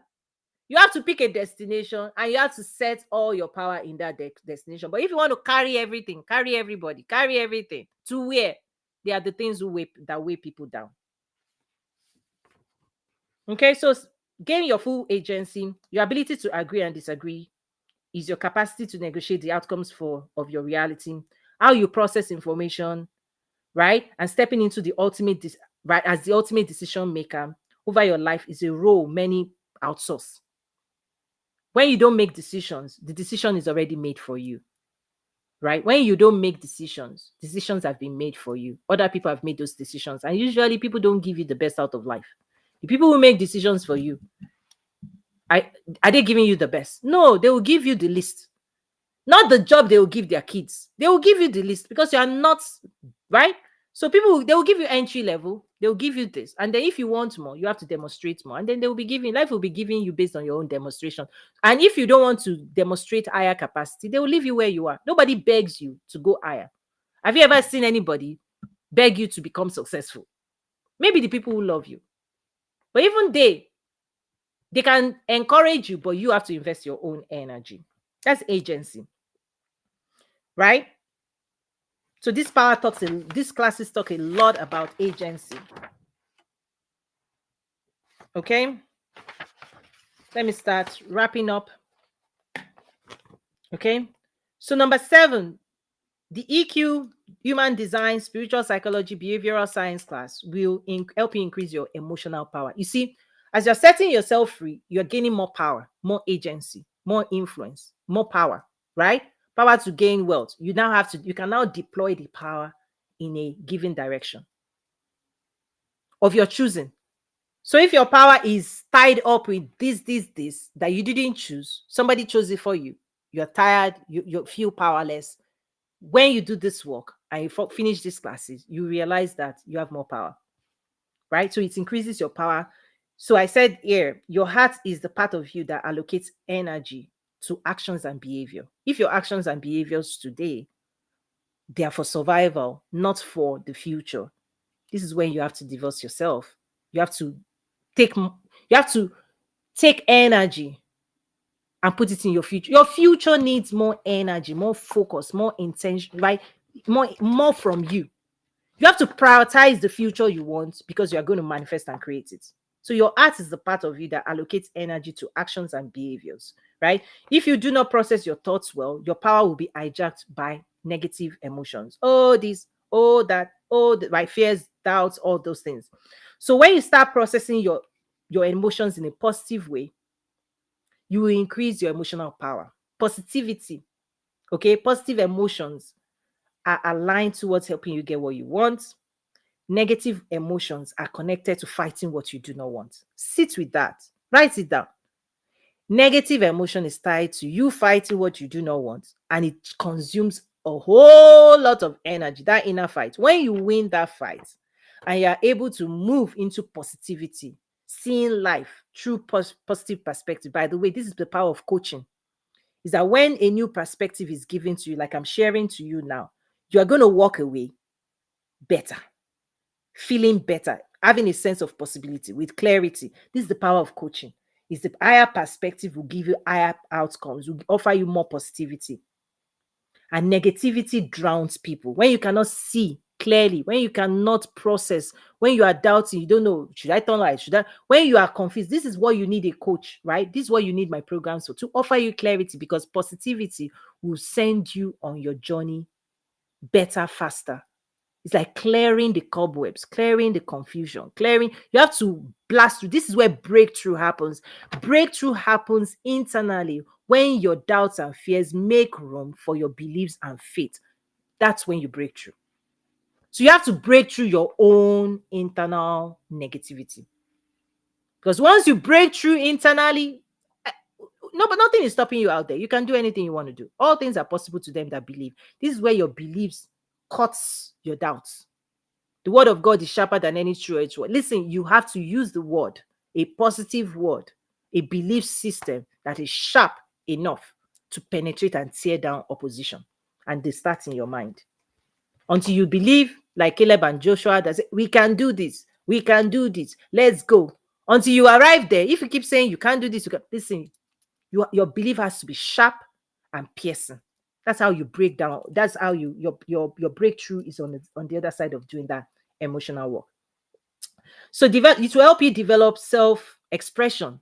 you have to pick a destination and you have to set all your power in that destination. But if you want to carry everything, carry everybody, carry everything to where? They are the things that weigh people down. Okay, so gain your full agency. Your ability to agree and disagree is your capacity to negotiate the outcomes of your reality, how you process information, right? And stepping into the right as the ultimate decision maker over your life is a role many outsource. When you don't make decisions, the decision is already made for you, right? When you don't make decisions, decisions have been made for you. Other people have made those decisions, and usually people don't give you the best out of life. The people who make decisions for you, I are they giving you the best? No, they will give you the list. Not the job they will give their kids. They will give you the list because you are not right. So people they will give you entry level, they will give you this. And then if you want more, you have to demonstrate more. And then they will be giving life will be giving you based on your own demonstration. And if you don't want to demonstrate higher capacity, they will leave you where you are. Nobody begs you to go higher. Have you ever seen anybody beg you to become successful? Maybe the people who love you. But even they can encourage you, but you have to invest your own energy. That's agency, right? So these classes talk a lot about agency. Okay, let me start wrapping up. Okay, so number 7, the EQ, human design, spiritual psychology, behavioral science class will help you increase your emotional power. You see, as you're setting yourself free, you're gaining more power, more agency, more influence, more power, right? Power to gain wealth. You can now deploy the power in a given direction of your choosing. So if your power is tied up with this that you didn't choose, somebody chose it for you. You're tired, you feel powerless. When you do this work and you finish these classes, you realize that you have more power, right? So it increases your power. So I said here, your heart is the part of you that allocates energy to actions and behavior. If your actions and behaviors today, they are for survival, not for the future, this is when you have to divorce yourself. You have to take energy and put it in your future. Your future needs more energy, more focus, more intention, right? More from you. You have to prioritize the future you want because you are going to manifest and create it. So your art is the part of you that allocates energy to actions and behaviors, right? If you do not process your thoughts well, your power will be hijacked by negative emotions. Oh, this, oh, that, oh, right? Fears, doubts, all those things. So when you start processing your emotions in a positive way, you will increase your emotional power. Positivity, okay? Positive emotions are aligned towards helping you get what you want. Negative emotions are connected to fighting what you do not want. Sit with that. Write it down. Negative emotion is tied to you fighting what you do not want, and it consumes a whole lot of energy, that inner fight. When you win that fight and you are able to move into positivity, seeing life through positive perspective. By the way, this is the power of coaching. Is that when a new perspective is given to you, like I'm sharing to you now, you are going to walk away better, feeling better, having a sense of possibility with clarity. This is the power of coaching. Is the higher perspective will give you higher outcomes, will offer you more positivity. And negativity drowns people. When you cannot see clearly, when you cannot process, when you are doubting, you don't know, should I turn right? Should I? When you are confused, this is what you need a coach, right? This is what you need my programs for, to offer you clarity, because positivity will send you on your journey better, faster. It's like clearing the cobwebs, clearing the confusion, clearing. You have to blast through. This is where breakthrough happens. Breakthrough happens internally when your doubts and fears make room for your beliefs and faith. That's when you break through. So you have to break through your own internal negativity. Because once you break through internally, eh, no, but nothing is stopping you out there. You can do anything you want to do. All things are possible to them that believe. This is where your beliefs cuts your doubts. The word of God is sharper than any two-edged sword. Listen, you have to use the word, a positive word, a belief system that is sharp enough to penetrate and tear down opposition. And they start in your mind. Until you believe, like Caleb and Joshua, that say, we can do this, we can do this, let's go. Until you arrive there, if you keep saying you can't do this, you can listen, your belief has to be sharp and piercing. That's how you break down. That's how your breakthrough is on the other side of doing that emotional work. So it will help you develop self-expression.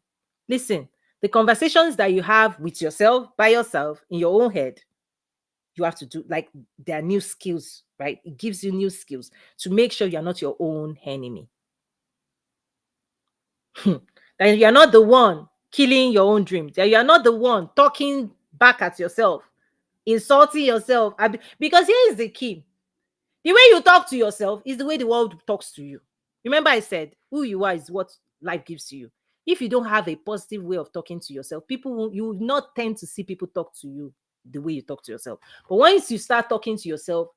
Listen, the conversations that you have with yourself, by yourself, in your own head, you have to do, like, there are new skills, right? It gives you new skills to make sure you're not your own enemy. That you're not the one killing your own dreams. That you're not the one talking back at yourself, insulting yourself. Because here is the key. The way you talk to yourself is the way the world talks to you. Remember, I said who you are is what life gives to you. If you don't have a positive way of talking to yourself, you will not tend to see people talk to you the way you talk to yourself. But once you start talking to yourself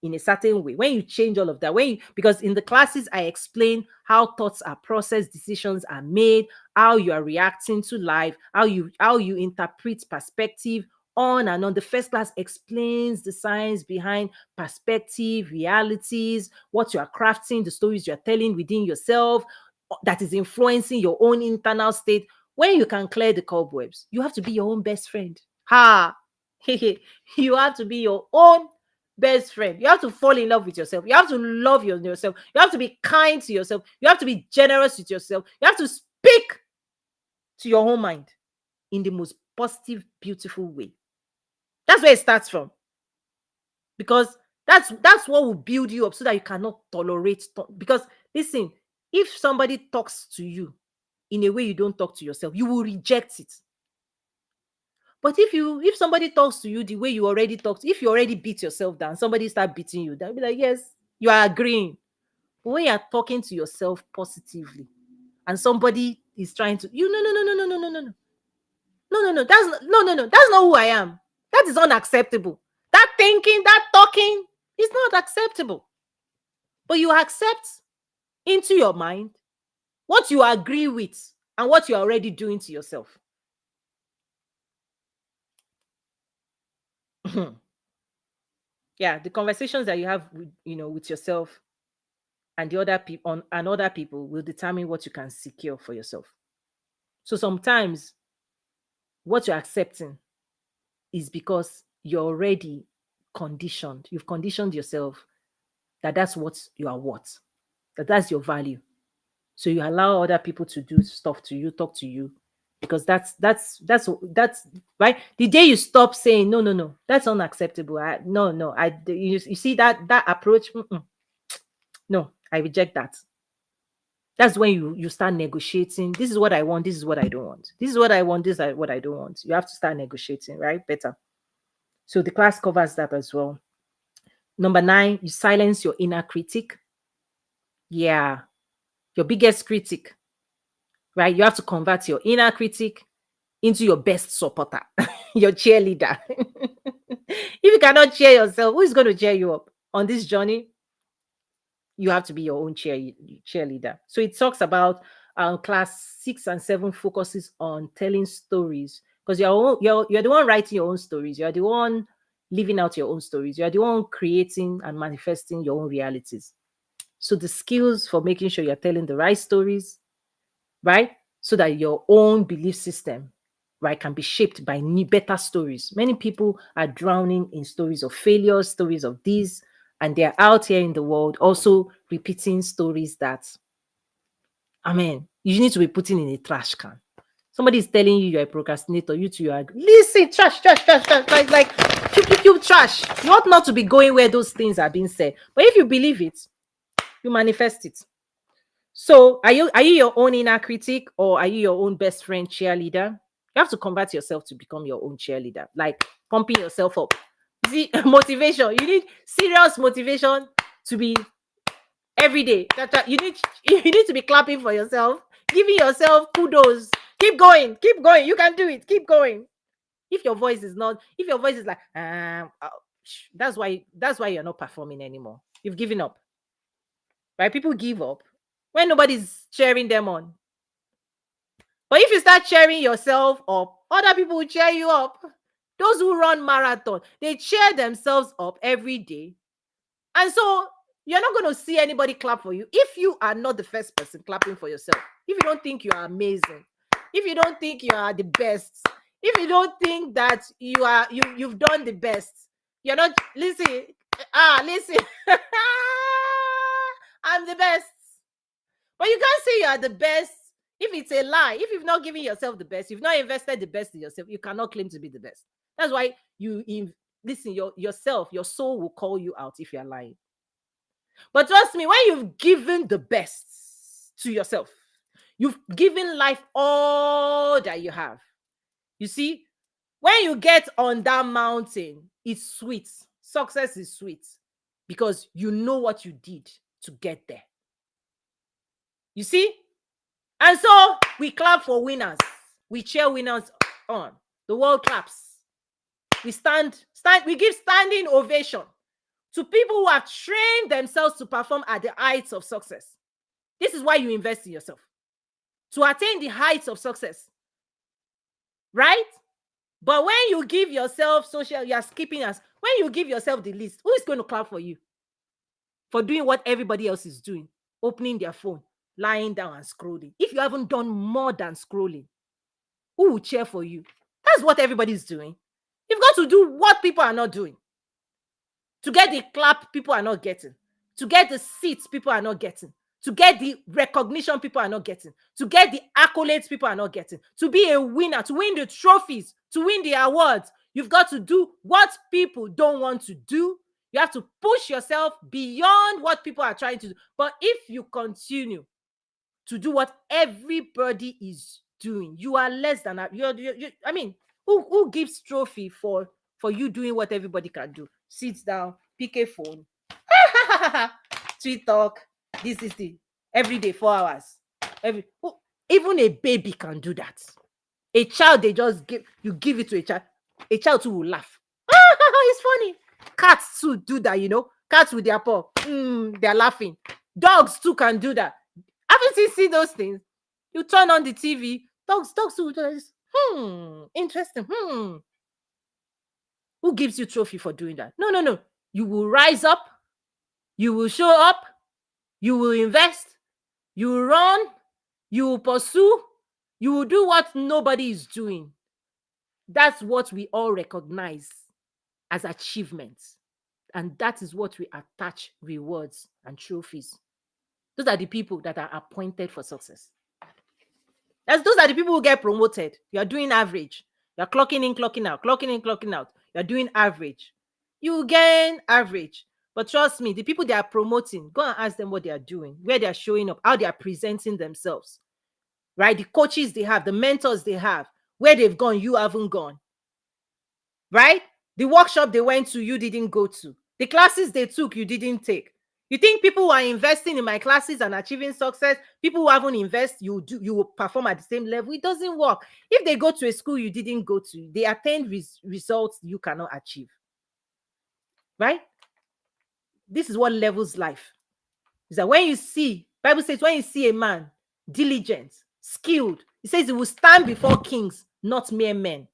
in a certain way, when you change all of that, because in the classes I explain how thoughts are processed, decisions are made, how you are reacting to life, how you interpret perspective, on and on. The first class explains the science behind perspective, realities, what you are crafting, the stories you are telling within yourself that is influencing your own internal state. When you can clear the cobwebs, you have to be your own best friend. Ha! You have to be your own best friend. You have to fall in love with yourself. You have to love yourself. You have to be kind to yourself. You have to be generous with yourself. You have to speak to your own mind in the most positive, beautiful way. That's where it starts from. Because that's what will build you up so that you cannot tolerate. Because listen, if somebody talks to you in a way you don't talk to yourself, you will reject it. But if somebody talks to you the way you already talked, if you already beat yourself down, somebody start beating you, they'll be like, yes, you are agreeing. But when you're talking to yourself positively and somebody is trying to, no, no, no, no, no, no, no, no, no. That's not who I am. That is unacceptable. That thinking, that talking is not acceptable. But you accept into your mind what you agree with and what you're already doing to yourself. Yeah, the conversations that you have with yourself and the other people and other people will determine what you can secure for yourself. So sometimes what you're accepting is because you're already conditioned. You've conditioned yourself that that's what you are worth, that's your value. So you allow other people to do stuff to you, talk to you, because that's right. The day you stop saying no, no, no, that's unacceptable. No, you see that approach. No, I reject that. That's when you start negotiating. This is what I want. This is what I don't want. This is what I want. This is what I don't want. You have to start negotiating, right? Better. So the class covers that as well. Number 9, you silence your inner critic. Yeah, your biggest critic, right? You have to convert your inner critic into your best supporter, your cheerleader. If you cannot cheer yourself, who is going to cheer you up on this journey? You have to be your own cheerleader. So it talks about class 6 and 7 focuses on telling stories, because you're the one writing your own stories. You're the one living out your own stories. You're the one creating and manifesting your own realities. So the skills for making sure you're telling the right stories, right? so that your own belief system, right, can be shaped by new, better stories. Many people are drowning in stories of failures, stories of this, and they're out here in the world also repeating stories that, I mean, you need to be putting in a trash can. Somebody is telling you you're a procrastinator, you two, you are, listen, trash, trash, trash, trash, trash, like, pew, pew, pew, trash. You ought not to be going where those things are being said. But if you believe it, you manifest it. So are you your own inner critic, or are you your own best friend cheerleader? You have to convert yourself to become your own cheerleader, like pumping yourself up. See, motivation. You need serious motivation to be every day. You need to be clapping for yourself, giving yourself kudos. Keep going, keep going. You can do it. Keep going. If your voice is like, that's why you're not performing anymore. You've given up, right? People give up when nobody's cheering them on. But if you start cheering yourself up, other people will cheer you up. Those who run marathon, they cheer themselves up every day. And so you're not going to see anybody clap for you if you are not the first person clapping for yourself. If you don't think you are amazing, if you don't think you are the best, if you don't think that you've done the best, you're not, listen, listen. I'm the best. But you can't say you are the best if it's a lie. If you've not given yourself the best, you've not invested the best in yourself, you cannot claim to be the best. That's why listen, yourself, your soul will call you out if you're lying. But trust me, when you've given the best to yourself, you've given life all that you have. You see, when you get on that mountain, it's sweet. Success is sweet because you know what you did to get there. You see? And so we clap for winners. We cheer winners on. The world claps. We we give standing ovation to people who have trained themselves to perform at the heights of success. This is why you invest in yourself. To attain the heights of success. Right? But when you give yourself you are skipping us. When you give yourself the list, who is going to clap for you? For doing what everybody else is doing. Opening their phone, lying down and scrolling. If you haven't done more than scrolling, who will cheer for you? That's what everybody's doing. You've got to do what people are not doing. To get the clap people are not getting. To get the seats people are not getting. To get the recognition people are not getting. To get the accolades people are not getting. To be a winner, to win the trophies, to win the awards, you've got to do what people don't want to do. You have to push yourself beyond what people are trying to do. But if you continue to do what everybody is doing, you are less than I mean, who gives trophy for you doing what everybody can do? Sit down, pick a phone, tweet talk, this is the every day 4 hours. Even a baby can do that. A child, they just give it to a child too will laugh. It's funny. Cats too do that, cats with their paw, they're laughing. Dogs too can do that. Haven't you seen those things? You turn on the TV, dogs too do this. Interesting. Who gives you trophy for doing that? No. You will rise up, you will show up, you will invest, you will run, you will pursue, you will do what nobody is doing. That's what we all recognize as achievements. And that is what we attach rewards and trophies. Those are the people that are appointed for success. Those are the people who get promoted. You're doing average. You're clocking in, clocking out, clocking in, clocking out. You're doing average. You gain average. But trust me, the people they are promoting, go and ask them what they are doing, where they are showing up, how they are presenting themselves. Right? The coaches they have, the mentors they have, where they've gone, you haven't gone. Right? The workshop they went to, you didn't go to. The classes they took, you didn't take. You think people who are investing in my classes and achieving success, people who haven't invested, you will perform at the same level? It doesn't work. If they go to a school you didn't go to, they attain results you cannot achieve. Right? This is what levels life. Is that when you see, Bible says, when you see a man diligent, skilled, it says he will stand before kings, not mere men.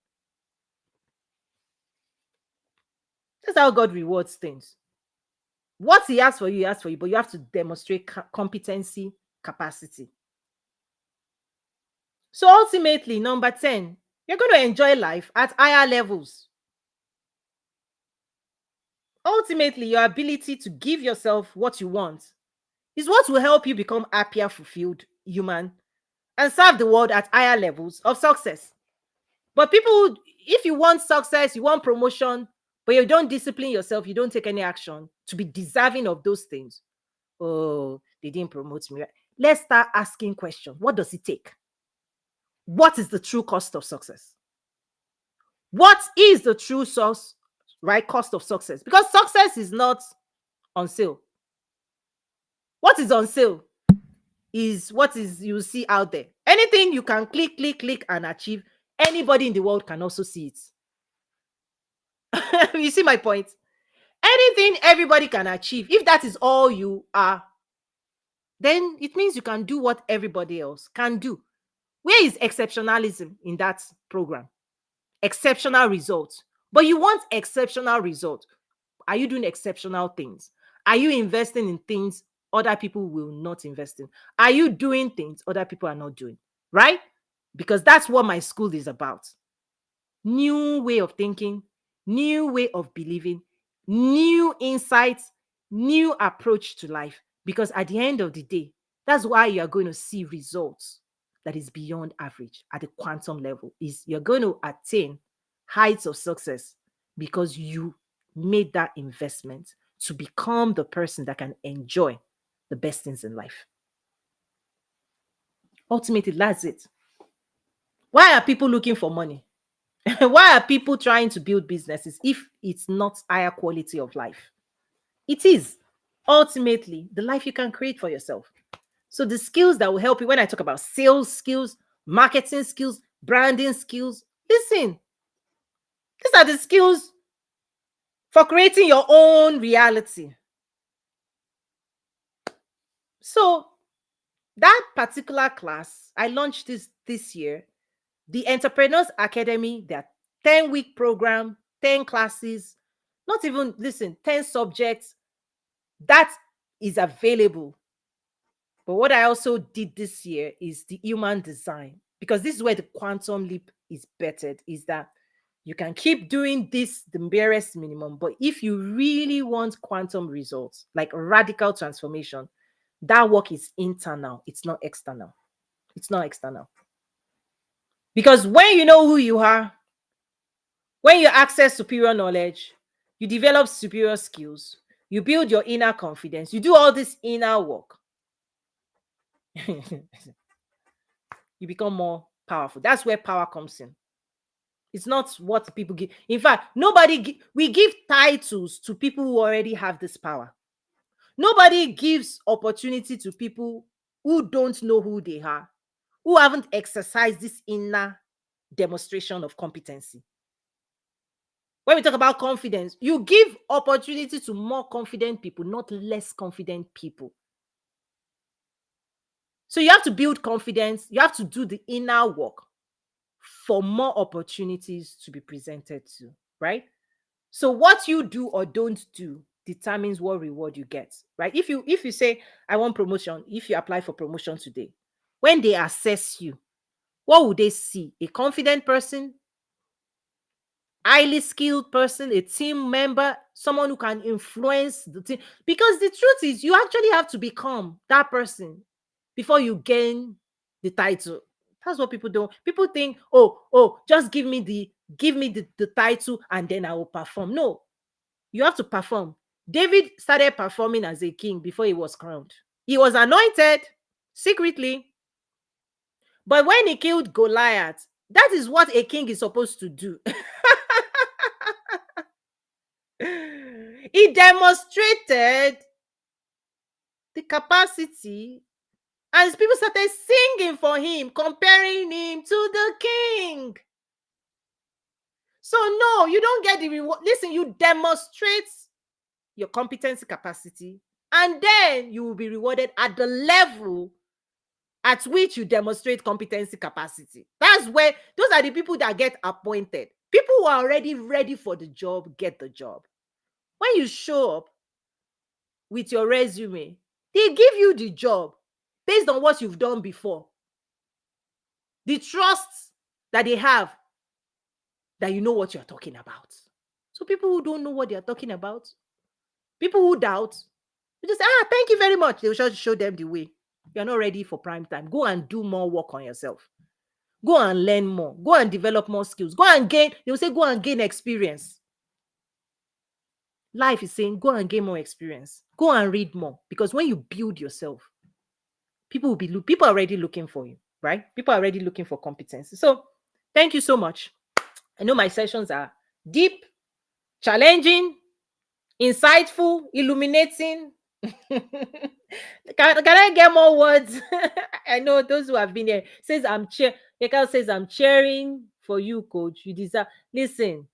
That's how God rewards things. What he asks for you, he asks for you, but you have to demonstrate competency, capacity. So ultimately, number 10, you're going to enjoy life at higher levels. Ultimately, your ability to give yourself what you want is what will help you become happier, fulfilled human and serve the world at higher levels of success. But people, if you want success, you want promotion, but you don't discipline yourself, you don't take any action to be deserving of those things. Oh, they didn't promote me. Let's start asking questions. What does it take? What is the true cost of success? What is the true source, right? Cost of success? Because success is not on sale. What is on sale is what is you see out there. Anything you can click, click, click and achieve, anybody in the world can also see it. You see my point? Anything everybody can achieve, if that is all you are, then it means you can do what everybody else can do. Where is exceptionalism in that program? Exceptional results. But you want exceptional results. Are you doing exceptional things? Are you investing in things other people will not invest in? Are you doing things other people are not doing? Right? Because that's what my school is about. New way of thinking, new way of believing, new insights, new approach to life. Because at the end of the day, that's why you're going to see results that is beyond average at the quantum level. Is you're going to attain heights of success because you made that investment to become the person that can enjoy the best things in life. Ultimately, that's it. Why are people looking for money? Why are people trying to build businesses if it's not higher quality of life? It is ultimately the life you can create for yourself. So the skills that will help you, when I talk about sales skills, marketing skills, branding skills, listen, these are the skills for creating your own reality. So that particular class, I launched this year, the Entrepreneurs Academy, that 10-week program, 10 classes, not even, listen, 10 subjects, that is available. But what I also did this year is the human design, because this is where the quantum leap is bettered, is that you can keep doing this the barest minimum, but if you really want quantum results, like radical transformation, that work is internal, it's not external. It's not external. Because when you know who you are, when you access superior knowledge, you develop superior skills, you build your inner confidence, you do all this inner work, you become more powerful. That's where power comes in. It's not what people give. In fact, we give titles to people who already have this power. Nobody gives opportunity to people who don't know who they are, who haven't exercised this inner demonstration of competency. When we talk about confidence, you give opportunity to more confident people, not less confident people. So you have to build confidence, you have to do the inner work for more opportunities to be presented to, right? So what you do or don't do determines what reward you get, right? If you say I want promotion, if you apply for promotion today, when they assess you, what would they see? A confident person, highly skilled person, a team member, someone who can influence the team. Because the truth is, you actually have to become that person before you gain the title. That's what people don't. People think, just give me the title and then I will perform. No, you have to perform. David started performing as a king before he was crowned. He was anointed secretly, but when he killed Goliath, that is what a king is supposed to do. He demonstrated the capacity, and people started singing for him, comparing him to the king. So, no, you don't get the reward. Listen, you demonstrate your competency capacity, and then you will be rewarded at the level at which you demonstrate competency capacity. That's where those are the people that get appointed. People who are already ready for the job get the job. When you show up with your resume, they give you the job based on what you've done before. the trust that they have that you know what you're talking about. So people who don't know what they're talking about, people who doubt, you just say, thank you very much. They'll just show them the way. You're not ready for prime time. Go and do more work on yourself. Go and learn more. Go and develop more skills. Go and gain, they'll say, go and gain experience. Life is saying, go and gain more experience. Go and read more. Because when you build yourself, people are already looking for you, right? People are already looking for competency. So thank you so much. I know my sessions are deep, challenging, insightful, illuminating. Can I get more words? I know those who have been here says Yeka says I'm cheering for you, coach. You deserve. Listen,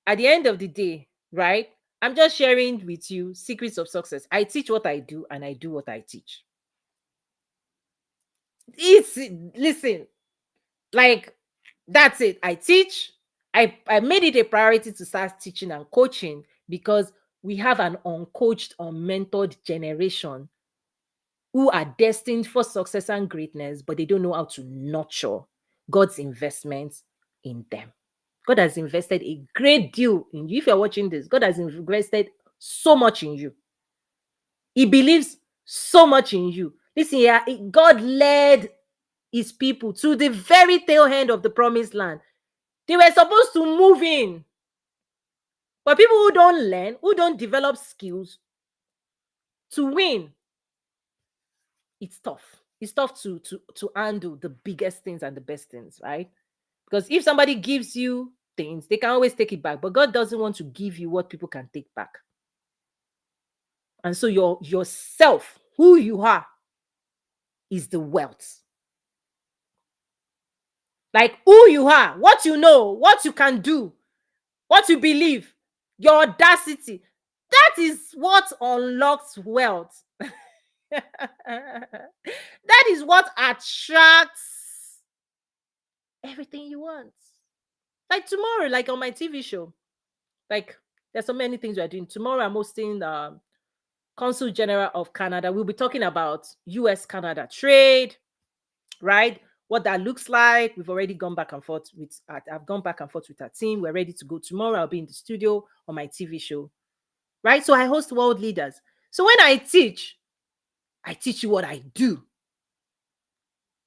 at the end of the day, right? I'm just sharing with you secrets of success. I teach what I do and I do what I teach. It's listen, like that's it. I teach. I made it a priority to start teaching and coaching because we have an uncoached, unmentored generation who are destined for success and greatness, but they don't know how to nurture God's investments in them. God has invested a great deal in you. If you're watching this, God has invested so much in you. He believes so much in you. Listen here, God led his people to the very tail end of the promised land. They were supposed to move in. But people who don't learn, who don't develop skills to win, it's tough. It's tough to handle the biggest things and the best things, right? Because if somebody gives you things, they can always take it back. But God doesn't want to give you what people can take back. And so yourself, who you are, is the wealth. Like who you are, what you know, what you can do, what you believe, your audacity. That is what unlocks wealth. That is what attracts everything you want. Like tomorrow, like on my TV show, like there's so many things we're doing. Tomorrow, I'm hosting Consul General of Canada. We'll be talking about US Canada trade, right? What that looks like. We've already gone back and forth with, I've gone back and forth with our team. We're ready to go tomorrow. I'll be in the studio on my TV show, right? So I host world leaders. So when I teach you what I do.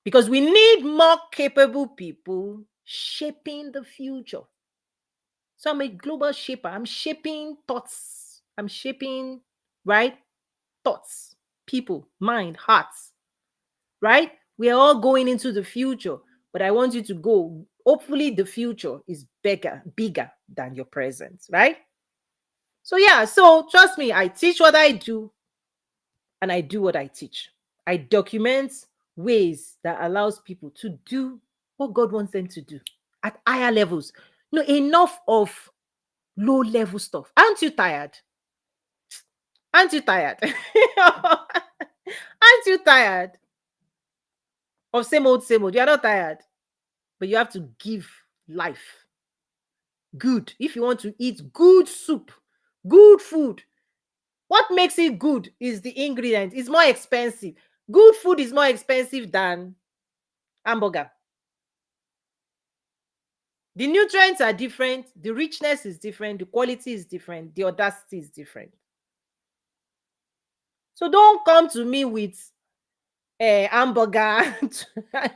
Because we need more capable people shaping the future. So I'm a global shaper. I'm shaping thoughts. I'm shaping, right? Thoughts, people, mind, hearts, right? We are all going into the future, but I want you to go. Hopefully, the future is bigger than your present, right? So, yeah, so trust me, I teach what I do and I do what I teach. I document ways that allows people to do what God wants them to do at higher levels. Enough of low level stuff. Aren't you tired? Aren't you tired? Aren't you tired of same old, same old? You're not tired, but you have to give life good. If you want to eat good soup, good food, what makes it good is the ingredient. It's more expensive. Good food is more expensive than hamburger. The nutrients are different, the richness is different, the quality is different, the audacity is different. So don't come to me with a hamburger.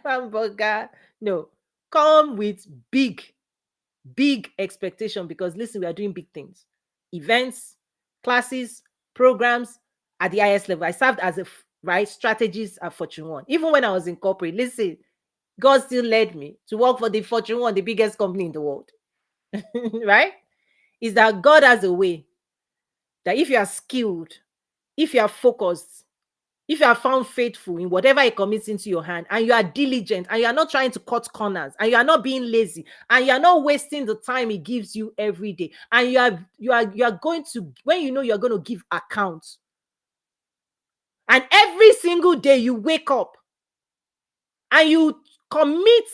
Hamburger. No, come with big expectation, because listen, we are doing big things. Events, classes, programs at the highest level. I served as a right strategist at Fortune 1. Even when I was in corporate, listen, God still led me to work for the Fortune 1, the biggest company in the world. Right? Is that God has a way that if you are skilled, if you are focused, if you are found faithful in whatever it commits into your hand, and you are diligent, and you are not trying to cut corners, and you are not being lazy, and you are not wasting the time it gives you every day, and you are going to, when you know you're going to give accounts, and every single day you wake up and you commit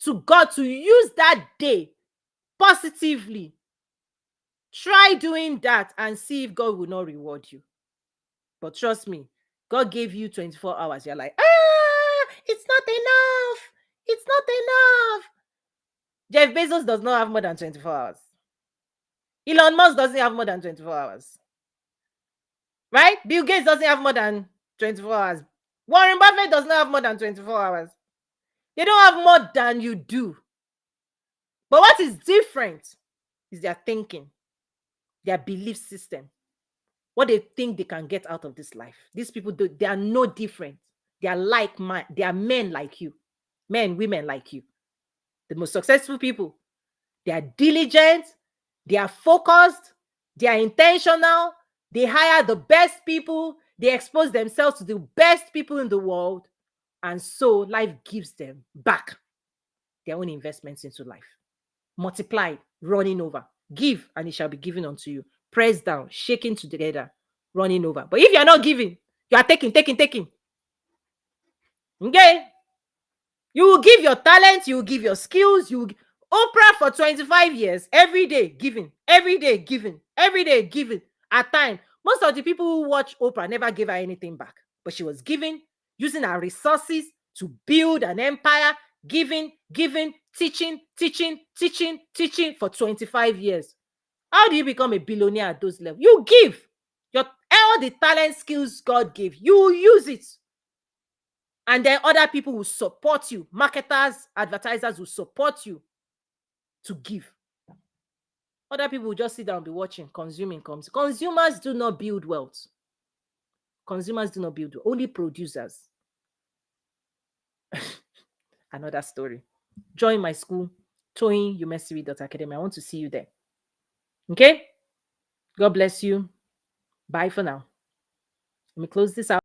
to God to use that day positively. Try doing that and see if God will not reward you. But trust me, God gave you 24 hours. You're like, it's not enough. It's enough. Jeff Bezos does not have more than 24 hours. Elon Musk doesn't have more than 24 hours. Right? Bill Gates doesn't have more than 24 hours. Warren Buffett does not have more than 24 hours. They don't have more than you do. But what is different is their thinking, their belief system, what they think they can get out of this life. These people, they are no different. They are like man. They are men like you, men, women like you. The most successful people, they are diligent, they are focused, they are intentional, they hire the best people, they expose themselves to the best people in the world, and so life gives them back their own investments into life. Multiplied, running over. Give, and it shall be given unto you. Pressed down, shaking together, running over. But if you are not giving, you are taking. Okay? You will give your talents, you will give your skills, you will Oprah for 25 years, every day giving, every day giving, every day giving. At time, most of the people who watch Oprah never gave her anything back, but she was giving, using her resources to build an empire, giving, teaching for 25 years. How do you become a billionaire at those levels? You give. Your all the talent, skills God gave, you will use it. And then other people will support you. Marketers, advertisers will support you to give. Other people will just sit down and be watching, consuming. Consumers do not build wealth. Consumers do not build wealth. Only producers. Another story. Join my school, toyinumesiri.academy. I want to see you there. Okay? God bless you. Bye for now. Let me close this out.